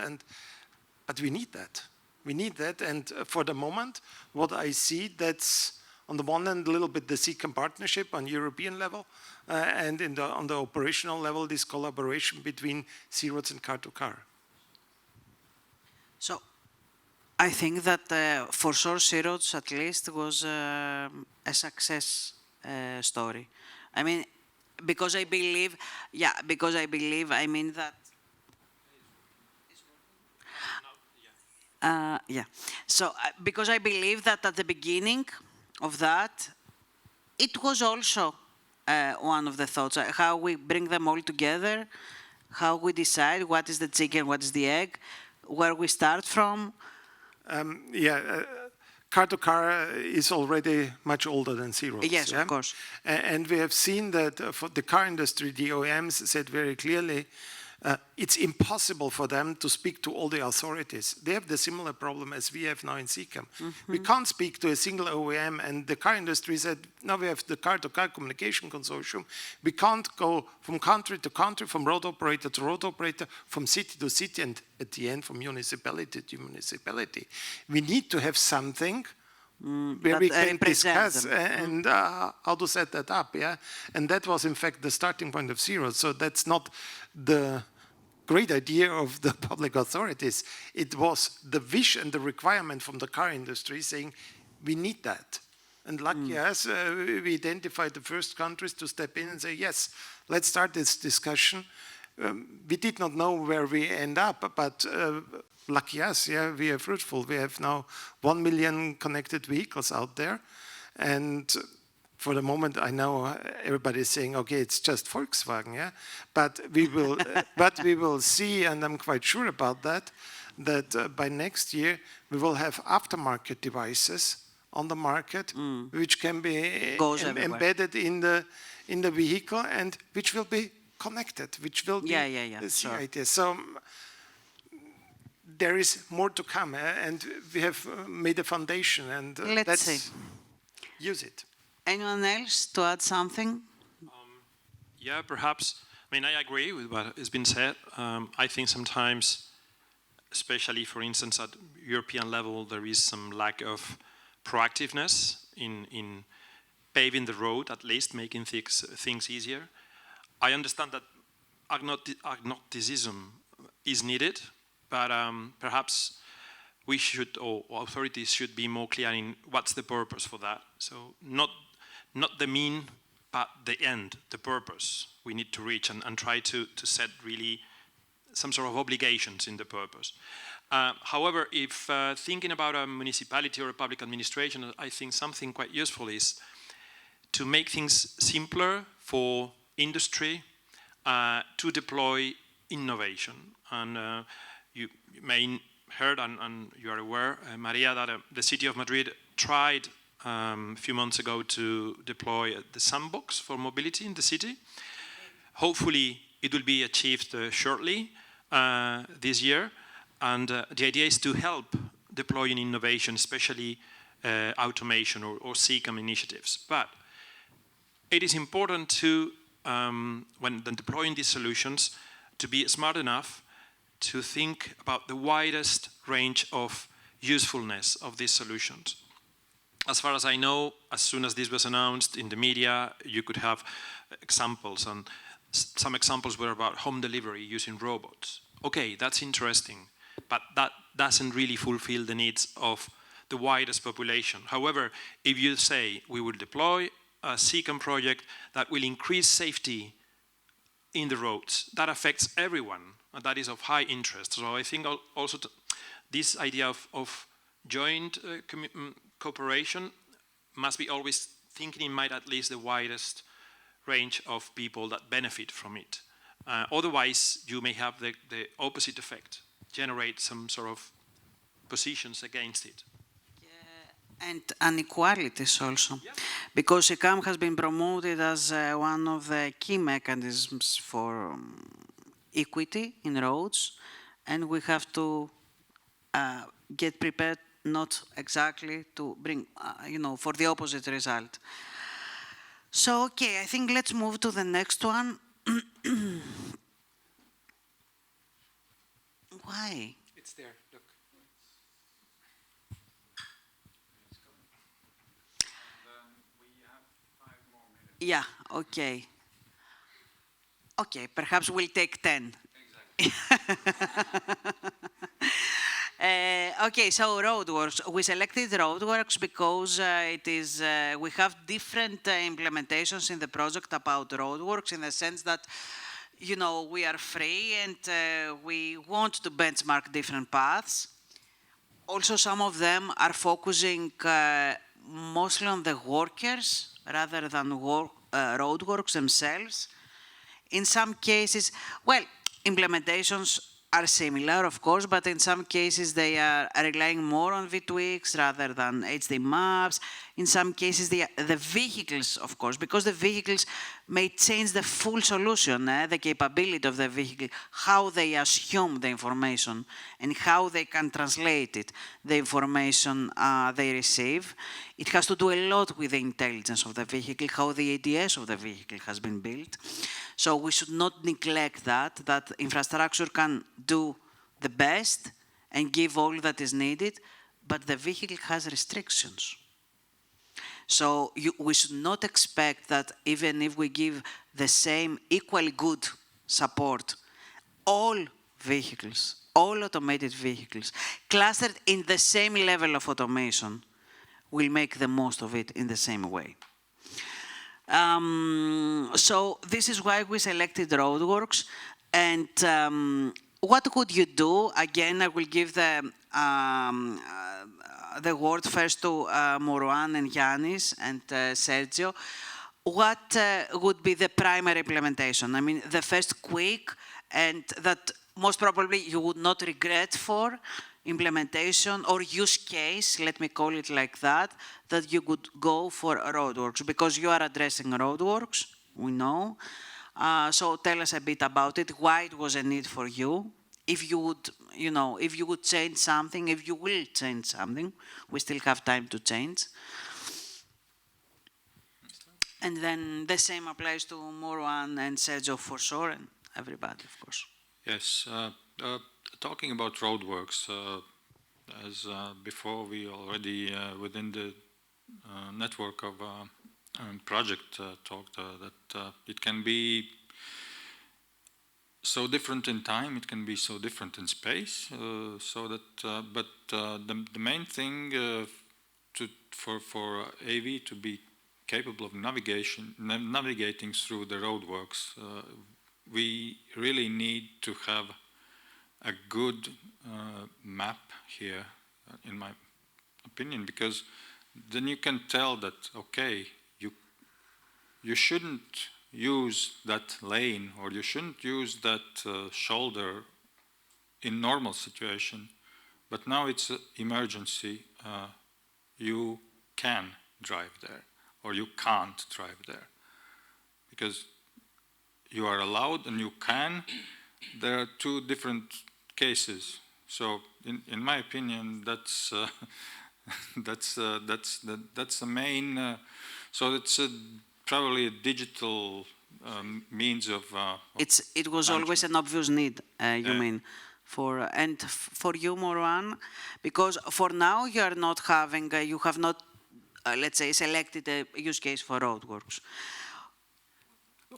But we need that. We need that. And for the moment, what I see, that's on the one hand, a little bit the CCAM partnership on European level, and on the operational level, this collaboration between C-Roads and car-to-car. So I think that for sure C-Roads at least was a success story. I mean, because I believe, I mean that. So because I believe that at the beginning of that, it was also one of the thoughts, how we bring them all together, how we decide what is the chicken, what is the egg, where we start from. Car-to-car is already much older than C-Roads. Yes, of course. And we have seen that for the car industry, the OEMs said very clearly, it's impossible for them to speak to all the authorities. They have the similar problem as we have now in CCAM. We can't speak to a single OEM, and the car industry said, now we have the car-to-car communication consortium. We can't go from country to country, from road operator to road operator, from city to city, and at the end from municipality to municipality. We need to have something where we can discuss and how to set that up, yeah? And that was, in fact, the starting point of C-Roads. So that's not the great idea of the public authorities. It was the wish and the requirement from the car industry saying, we need that. And lucky us, we identified the first countries to step in and say, yes, let's start this discussion. We did not know where we end up, but lucky us, yeah, we are fruitful. We have now 1 million connected vehicles out there. And for the moment, I know everybody is saying, okay, it's just Volkswagen, yeah? But we will see, and I'm quite sure about that, that by next year, we will have aftermarket devices on the market, which can be embedded in the vehicle and which will be connected, which will be CITS. So there is more to come, and we have made a foundation, and let's use it. Anyone else to add something? Yeah, perhaps. I mean, I agree with what has been said. I think sometimes, especially, for instance, at European level, there is some lack of proactiveness in paving the road, at least making things easier. I understand that agnosticism is needed, but perhaps we should, or authorities should be more clear in what's the purpose for that. So not the mean, but the end, the purpose we need to reach, and try to set really some sort of obligations in the purpose. However, if thinking about a municipality or a public administration, I think something quite useful is to make things simpler for industry to deploy innovation. And you may heard, and you are aware, Maria, that the city of Madrid tried a few months ago to deploy the sandbox for mobility in the city. Hopefully, it will be achieved shortly this year. And the idea is to help deploying innovation, especially automation or CCAM initiatives. But it is important to, when deploying these solutions, to be smart enough to think about the widest range of usefulness of these solutions. As far as I know, as soon as this was announced in the media, you could have examples, and some examples were about home delivery using robots. Okay, that's interesting, but that doesn't really fulfill the needs of the widest population. However, if you say we will deploy a CCAM project that will increase safety in the roads, that affects everyone, and that is of high interest. So I think also this idea of joint cooperation must be always thinking in mind at least the widest range of people that benefit from it. Otherwise, you may have the opposite effect, generate some sort of positions against it. And inequalities also, because CCAM has been promoted as one of the key mechanisms for equity in roads, and we have to get prepared not exactly to bring, for the opposite result. So, okay, I think let's move to the next one. Why? It's there, look. Yeah, okay. Okay, perhaps we'll take 10. Okay, so roadworks. We selected roadworks because we have different implementations in the project about roadworks, in the sense that, we are free and we want to benchmark different paths. Also, some of them are focusing mostly on the workers rather than roadworks themselves. In some cases, well, implementations are similar, of course, but in some cases they are relying more on V2X rather than HD maps. In some cases, the vehicles, of course, because the vehicles may change the full solution, the capability of the vehicle, how they assume the information and how they can translate it, the information they receive. It has to do a lot with the intelligence of the vehicle, how the ADS of the vehicle has been built. So we should not neglect that infrastructure can do the best and give all that is needed, but the vehicle has restrictions. So we should not expect that even if we give the same equally good support, all vehicles, all automated vehicles, clustered in the same level of automation, will make the most of it in the same way. So this is why we selected roadworks. And what could you do? Again, I will give the word first to Morwan and Yanis and Sergio. What would be the primary implementation? I mean, the first quick and that most probably you would not regret for implementation or use case, let me call it like that you could go for roadworks, because you are addressing roadworks, we know. So tell us a bit about it, why it was a need for you. If you would, if you would change something, if you will change something, we still have time to change. And then the same applies to Morwan and Sergio for sure, and everybody, of course. Yes, talking about roadworks, as before we already within the network of project talked that it can be so different in time, it can be so different in space, so that, but the main thing for AV to be capable of navigating through the roadworks, we really need to have a good map here, in my opinion, because then you can tell that, okay, you shouldn't use that lane or you shouldn't use that shoulder in normal situation, but now it's an emergency, you can drive there or you can't drive there because you are allowed and you can. There are two different cases. So in my opinion, that's the main, so it's probably a digital means of it was always an obvious need, you mean, for you, Morwan, because for now you are not having, you have not, let's say, selected a use case for roadworks.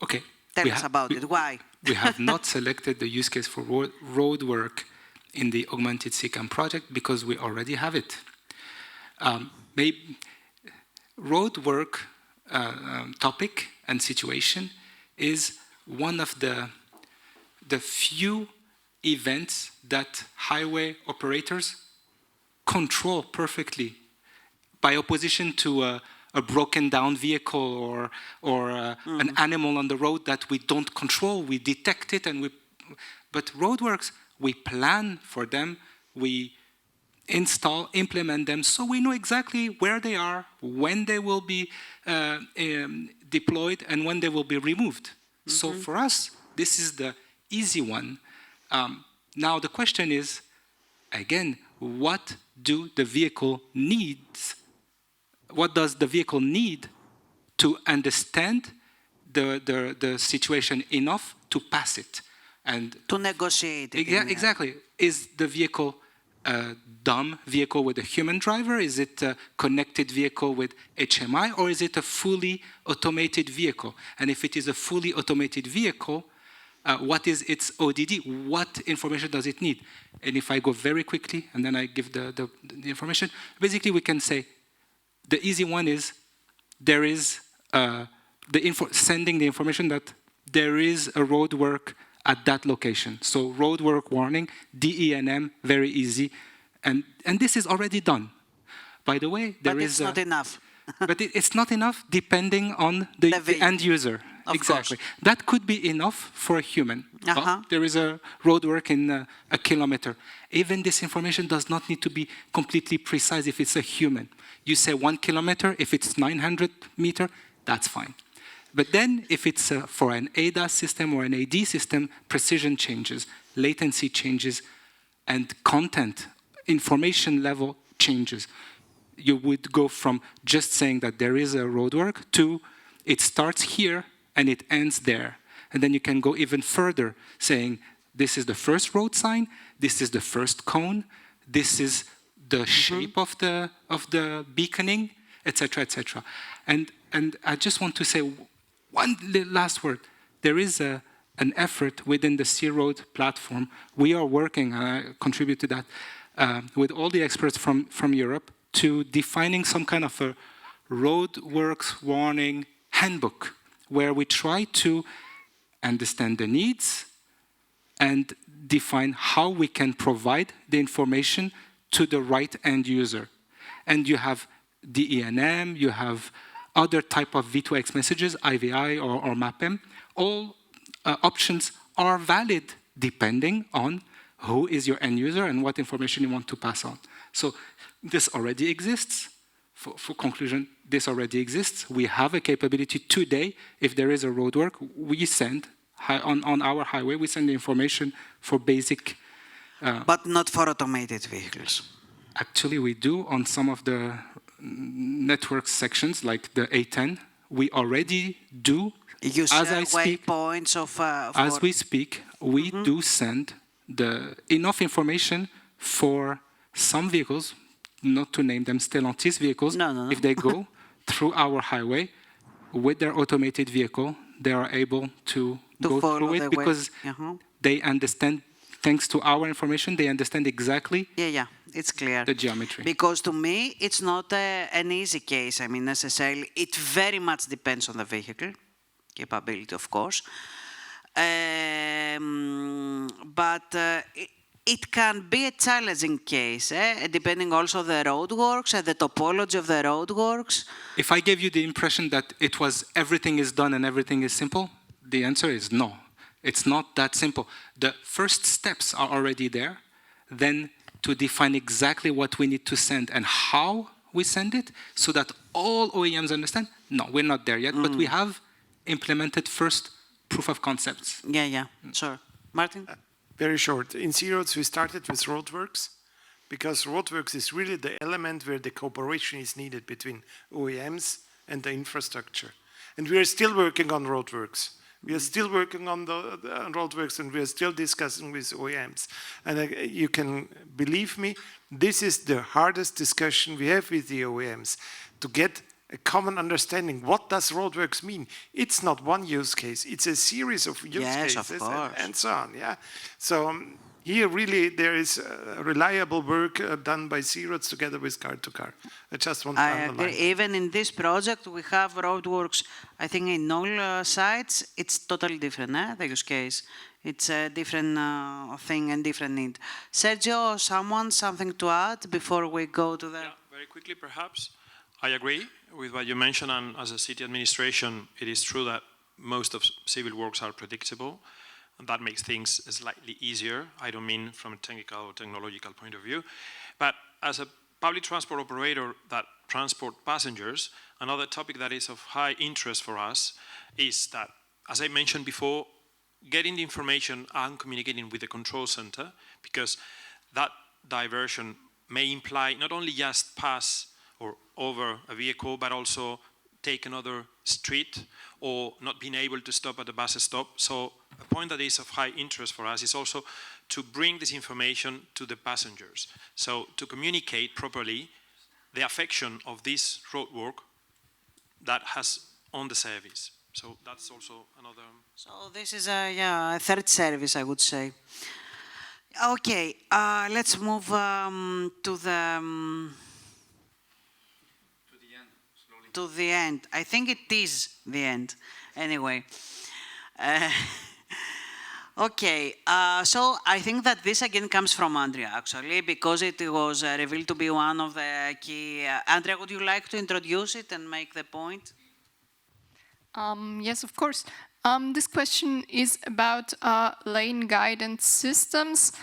Okay. Tell us about it. Why? We have not selected the use case for road work in the Augmented CCAM project because we already have it. Maybe roadwork topic and situation is one of the few events that highway operators control perfectly, by opposition to a broken down vehicle or an animal on the road that we don't control. We detect it, but roadworks, we plan for them, we implement them, so we know exactly where they are, when they will be deployed, and when they will be removed. So for us, this is the easy one. Now the question is, again, what do the vehicle needs? What does the vehicle need to understand the situation enough to pass it? And to negotiate it. Yeah, exactly. Is the vehicle a dumb vehicle with a human driver? Is it a connected vehicle with HMI? Or is it a fully automated vehicle? And if it is a fully automated vehicle, what is its ODD? What information does it need? And if I go very quickly, and then I give the information, basically we can say, the easy one is, there is sending the information that there is a roadwork at that location. So roadwork warning, DENM, very easy. And this is already done. By the way, but it's not enough. But it's not enough depending on the end user. Exactly. That could be enough for a human. Oh, there is a roadwork in a kilometer. Even this information does not need to be completely precise if it's a human. You say 1 kilometer, if it's 900 meter, that's fine. But then if it's for an ADAS system or an AD system, precision changes, latency changes, and content, information level changes. You would go from just saying that there is a roadwork to it starts here and it ends there. And then you can go even further, saying this is the first road sign, this is the first cone, this is the shape of the beaconing, etc., etc. And I just want to say one last word. There is an effort within the C-Road platform. We are working, and I contribute to that, with all the experts from Europe to defining some kind of a roadworks warning handbook where we try to understand the needs and define how we can provide the information to the right end user. And you have DENM, you have other type of V2X messages, IVI or MAPM. All options are valid depending on who is your end user and what information you want to pass on. So this already exists. For conclusion, this already exists. We have a capability today. If there is a roadwork, we send, on our highway, we send the information for basic... but not for automated vehicles. Actually, we do on some of the network sections, like the A10. We already do, you as I speak, waypoints as we speak, we do send enough information for some vehicles, not to name them Stellantis vehicles. No. If they go through our highway with their automated vehicle, they are able to go through it because they understand, thanks to our information, they understand exactly it's clear. The geometry. Because to me, it's not an easy case, I mean, necessarily. It very much depends on the vehicle capability, of course. But it can be a challenging case, depending also on the roadworks and the topology of the roadworks. If I gave you the impression that it was everything is done and everything is simple, the answer is no. It's not that simple. The first steps are already there. Then to define exactly what we need to send and how we send it so that all OEMs understand, no, we're not there yet, but we have implemented first proof of concepts. Sure. Martin? Very short. In C-Roads, we started with roadworks because roadworks is really the element where the cooperation is needed between OEMs and the infrastructure. And we are still working on roadworks. We are still working on the roadworks and we are still discussing with OEMs. And you can believe me, this is the hardest discussion we have with the OEMs to get a common understanding. What does roadworks mean? It's not one use case. It's a series of use cases and so on. Yeah. So Here, really, there is reliable work done by C-Roads together with car-to-car. I just want to I underline agree. that. Even in this project, we have roadworks, I think in all sites, it's totally different, the use case. It's a different thing and different need. Sergio, something to add before we go to the... Yeah, very quickly perhaps. I agree with what you mentioned, and as a city administration, it is true that most of civil works are predictable, and that makes things slightly easier. I don't mean from a technical or technological point of view, but as a public transport operator that transport passengers, another topic that is of high interest for us is that, as I mentioned before, getting the information and communicating with the control center, because that diversion may imply not only just pass or over a vehicle, but also take another street or not being able to stop at the bus stop. So a point that is of high interest for us is also to bring this information to the passengers. So to communicate properly the affection of this roadwork that has on the service. So that's also another... So this is a third service, I would say. Okay, let's move to the... to the end. I think it is the end. Anyway. Okay, so I think that this again comes from Andrea, actually, because it was revealed to be one of the key... Andrea, would you like to introduce it and make the point? Yes, of course. This question is about lane guidance systems.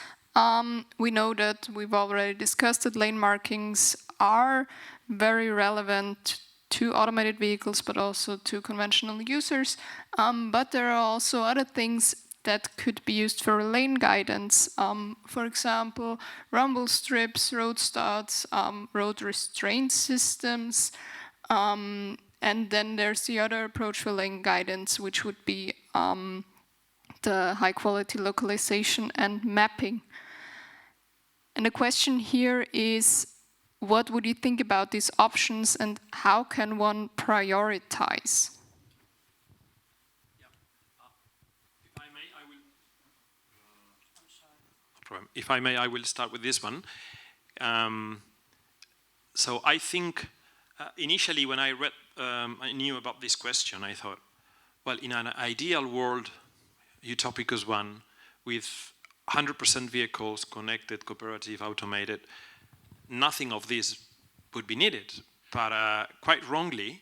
We know that we've already discussed that lane markings are very relevant to automated vehicles, but also to conventional users. But there are also other things that could be used for lane guidance. For example, rumble strips, road starts, road restraint systems. And then there's the other approach for lane guidance, which would be the high quality localization and mapping. And the question here is, what would you think about these options and how can one prioritize? If I may, I will start with this one. So I think initially when I knew about this question, I thought, well, in an ideal world, utopicus one, with 100% vehicles connected, cooperative, automated, nothing of this would be needed. But quite wrongly,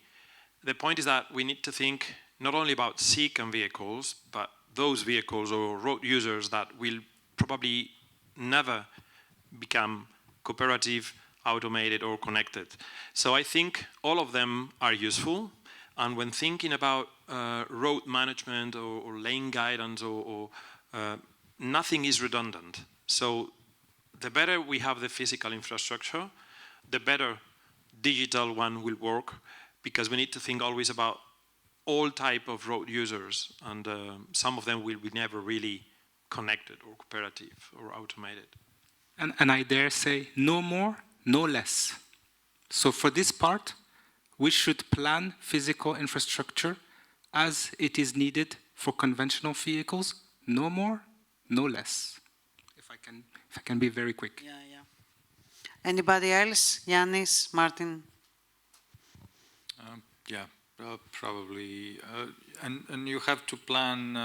the point is that we need to think not only about CCAM vehicles, but those vehicles or road users that will probably never become cooperative, automated, or connected. So I think all of them are useful. And when thinking about road management or lane guidance, nothing is redundant. So the better we have the physical infrastructure, the better digital one will work, because we need to think always about all type of road users, and some of them will be never really connected or cooperative or automated. And I dare say, no more, no less. So for this part, we should plan physical infrastructure as it is needed for conventional vehicles, no more, no less. If I can be very quick. Yeah. Anybody else? Yannis, Martin? Probably. And you have to plan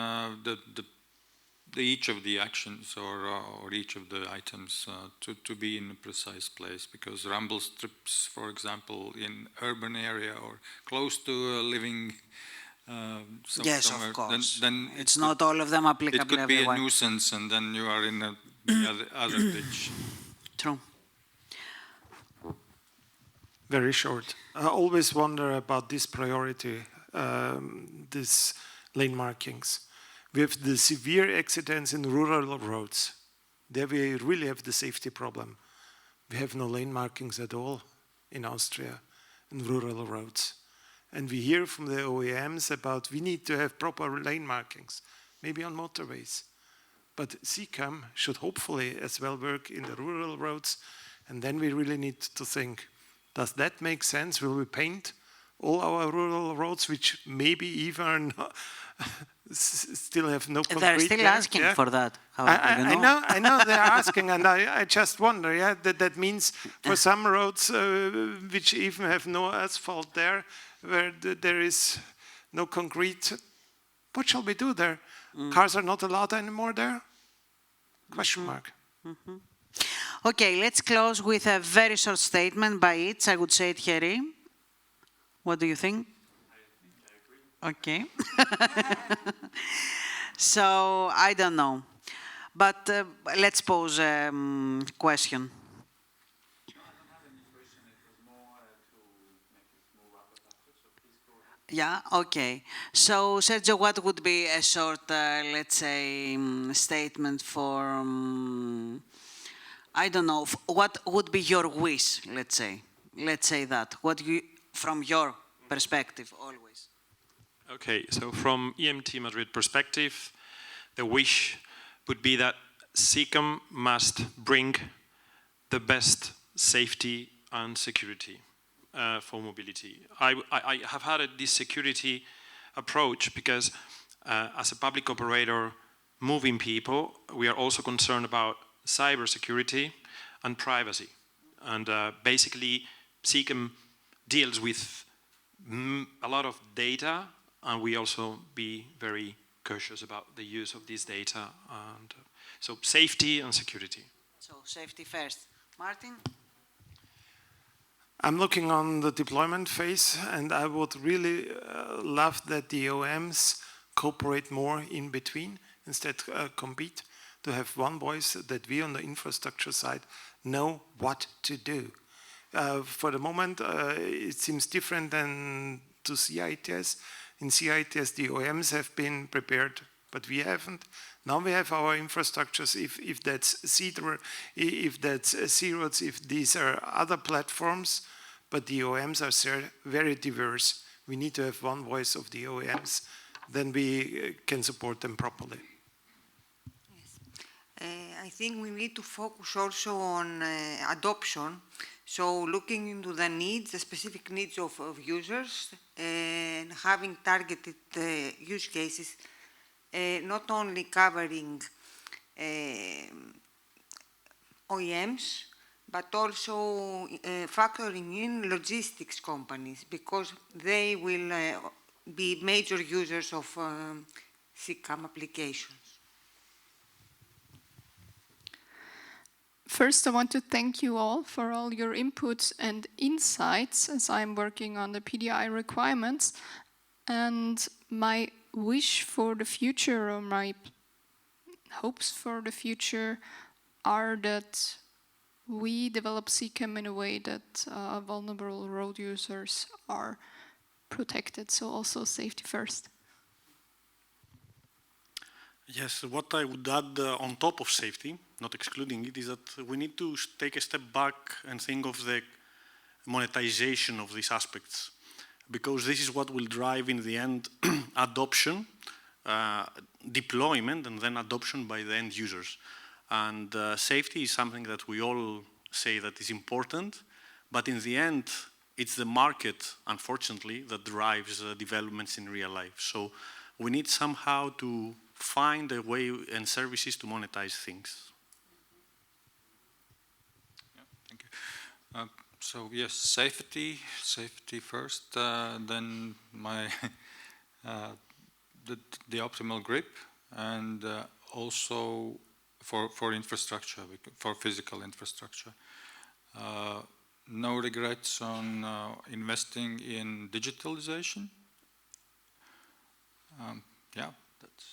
each of the actions or each of the items to be in a precise place, because rumble strips, for example, in urban area or close to a living yes, somewhere, of course. then it's not all of them applicable It could be everywhere. a nuisance, and then you are in the other ditch. True. Very short. I always wonder about this priority, these lane markings. We have the severe accidents in rural roads. There we really have the safety problem. We have no lane markings at all in Austria in rural roads. And we hear from the OEMs about we need to have proper lane markings, maybe on motorways. But CCAM should hopefully as well work in the rural roads. And then we really need to think, does that make sense? Will we paint all our rural roads, which maybe even still have no concrete. They're still asking for that. How do you know? I know they're asking, and I just wonder, yeah, that means for some roads which even have no asphalt there, where there is no concrete, what shall we do there? Cars are not allowed anymore there? Question mark. Okay, let's close with a very short statement by each. I would say Thierry. What do you think? I agree. Okay. So, I don't know. But let's pose a question. Yeah, okay. So, Sergio, what would be a short, let's say, statement for, I don't know, what would be your wish, let's say? Let's say that. What you, from your perspective, always. Okay, so from EMT Madrid perspective, the wish would be that CCAM must bring the best safety and security for mobility. I have had this security approach because as a public operator moving people, we are also concerned about cybersecurity and privacy. And basically, CCAM deals with a lot of data, and we also be very cautious about the use of this data. And so safety and security. So safety first. Martin? I'm looking on the deployment phase, and I would really love that the OEMs cooperate more in between, instead compete, to have one voice, that we on the infrastructure side know what to do. For the moment, it seems different than to CITS. In CITS, the OEMs have been prepared, but we haven't. Now we have our infrastructures, if that's CEDR, if that's C-Roads, if these are other platforms, but the OEMs are very diverse. We need to have one voice of the OEMs, then we can support them properly. I think we need to focus also on adoption. So looking into the needs, the specific needs of users, and having targeted use cases, not only covering OEMs, but also factoring in logistics companies, because they will be major users of CCAM applications. First, I want to thank you all for all your inputs and insights as I'm working on the PDI requirements. And my wish for the future, or my hopes for the future, are that we develop CCAM in a way that vulnerable road users are protected. So also safety first. Yes, what I would add on top of safety, not excluding it, is that we need to take a step back and think of the monetization of these aspects, because this is what will drive in the end adoption, deployment, and then adoption by the end users. And safety is something that we all say that is important, but in the end, it's the market, unfortunately, that drives developments in real life. So we need somehow to find a way and services to monetize things. Yeah, thank you. So yes, safety first. Then my the optimal grip, and also for infrastructure, for physical infrastructure. No regrets on investing in digitalization. Yeah, that's.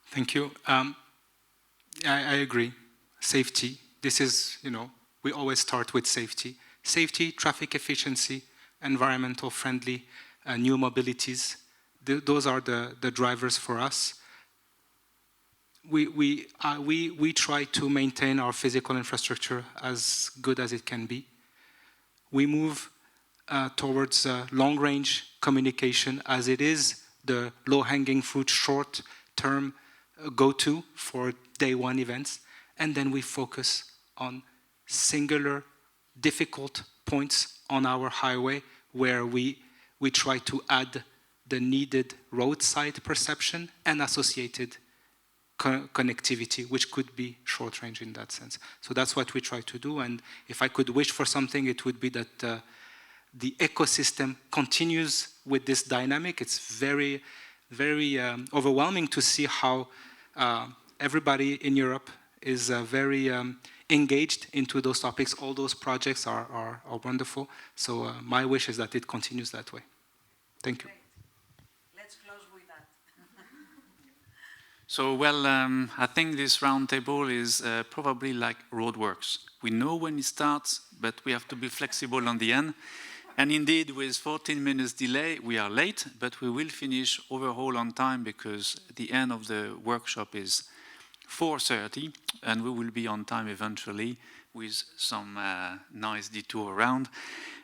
Thank you. I agree. Safety. This is, we always start with safety. Safety, traffic efficiency, environmental friendly, new mobilities. Those are the drivers for us. We try to maintain our physical infrastructure as good as it can be. We move towards long-range communication, as it is the low-hanging fruit, short-term go-to for day one events, and then we focus on singular, difficult points on our highway where we try to add the needed roadside perception and associated connectivity, which could be short range in that sense. So that's what we try to do. And if I could wish for something, it would be that the ecosystem continues with this dynamic. It's very, very overwhelming to see how everybody in Europe is very engaged into those topics. All those projects are wonderful. So my wish is that it continues that way. Thank you. Let's close with that. So, well, I think this roundtable is probably like roadworks. We know when it starts, but we have to be flexible on the end. And indeed, with 14 minutes delay, we are late, but we will finish overall on time because the end of the workshop is 4:30, and we will be on time eventually with some nice detour around.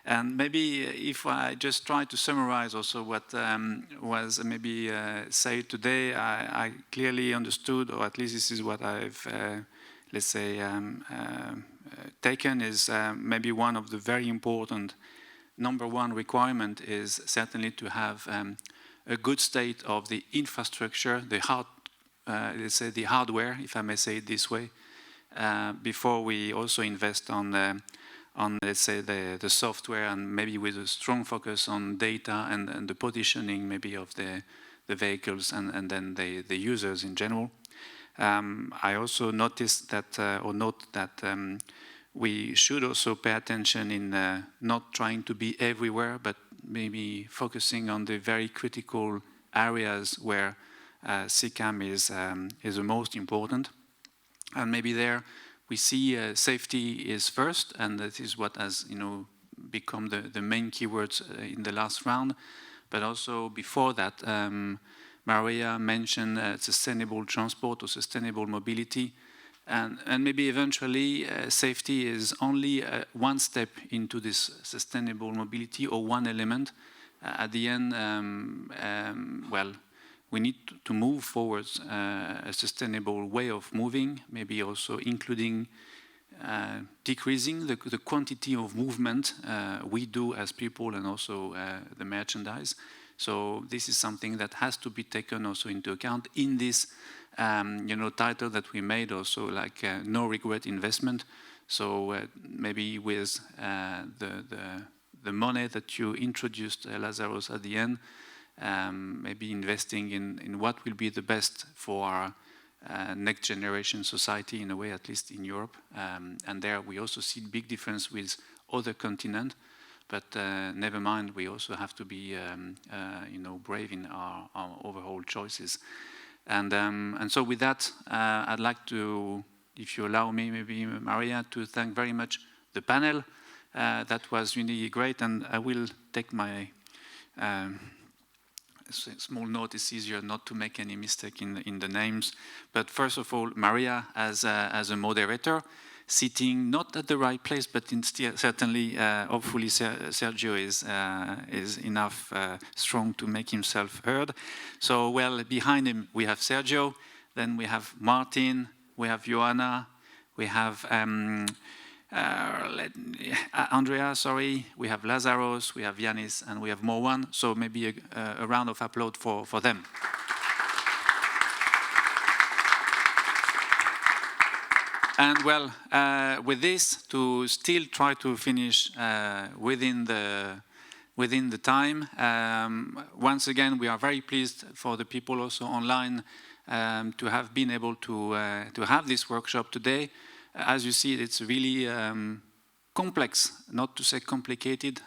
And maybe if I just try to summarize also what was maybe said today, I clearly understood, or at least this is what I've, let's say, taken, is maybe one of the very important number one requirement is certainly to have a good state of the infrastructure, the let's say the hardware, if I may say it this way, before we also invest on let's say the software, and maybe with a strong focus on data and the positioning maybe of the vehicles and then the users in general. I also noticed that note that we should also pay attention in not trying to be everywhere, but maybe focusing on the very critical areas where CCAM is the most important. And maybe there we see safety is first, and that is what has become the main keywords in the last round. But also before that, Maria mentioned sustainable transport or sustainable mobility. And maybe eventually safety is only one step into this sustainable mobility, or one element. At the end, well, we need to move forward a sustainable way of moving, maybe also including decreasing the quantity of movement we do as people, and also the merchandise. So this is something that has to be taken also into account in this title that we made, also like no regret investment. So maybe with the money that you introduced, Lazaros, at the end, maybe investing in what will be the best for our next generation society, in a way, at least in Europe. And there we also see big difference with other continents. But never mind, we also have to be brave in our overall choices. And so with that, I'd like to, if you allow me, maybe Maria, to thank very much the panel. That was really great, and I will take my small note. It's easier not to make any mistake in the names. But first of all, Maria as a moderator, sitting not at the right place, but certainly, hopefully, Sergio is enough strong to make himself heard. So, well, behind him we have Sergio, then we have Martin, we have Joanna, we have Andrea, sorry, we have Lazaros, we have Yanis, and we have Morwan. So maybe a round of applause for them. And well, with this, to still try to finish within the time. Once again, we are very pleased for the people also online to have been able to have this workshop today. As you see, it's really complex, not to say complicated,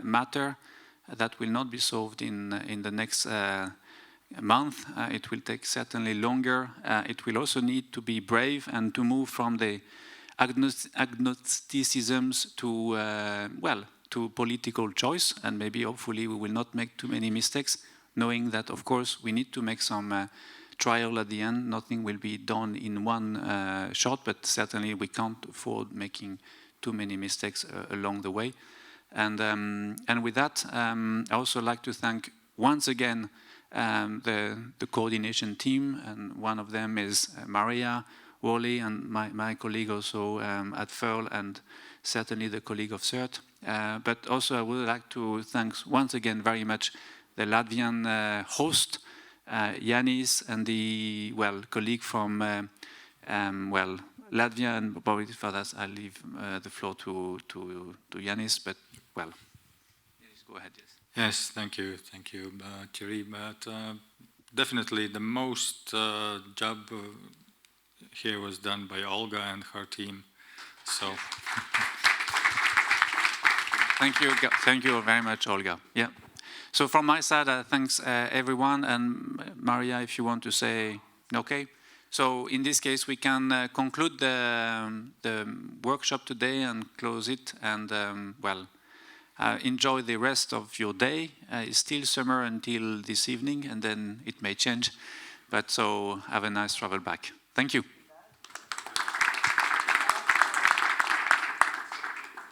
matter that will not be solved in the next month. It will take certainly longer. It will also need to be brave and to move from the agnosticisms to political choice. And maybe, hopefully, we will not make too many mistakes, knowing that, of course, we need to make some trial at the end. Nothing will be done in one shot, but certainly we can't afford making too many mistakes along the way. And with that, I also like to thank once again the coordination team, and one of them is Maria, Wally, and my colleague also at FERL, and certainly the colleague of CERT. But also I would like to thank once again very much the Latvian host, Yanis, and the colleague from Latvia, and probably for that I'll leave the floor to Yanis, but Yanis, go ahead. Yes, thank you, Thierry. But definitely the most job here was done by Olga and her team. So thank you very much, Olga. Yeah. So from my side, thanks everyone, and Maria, if you want to say okay. So in this case, we can conclude the workshop today and close it, and enjoy the rest of your day. It's still summer until this evening, and then it may change. But so have a nice travel back. Thank you.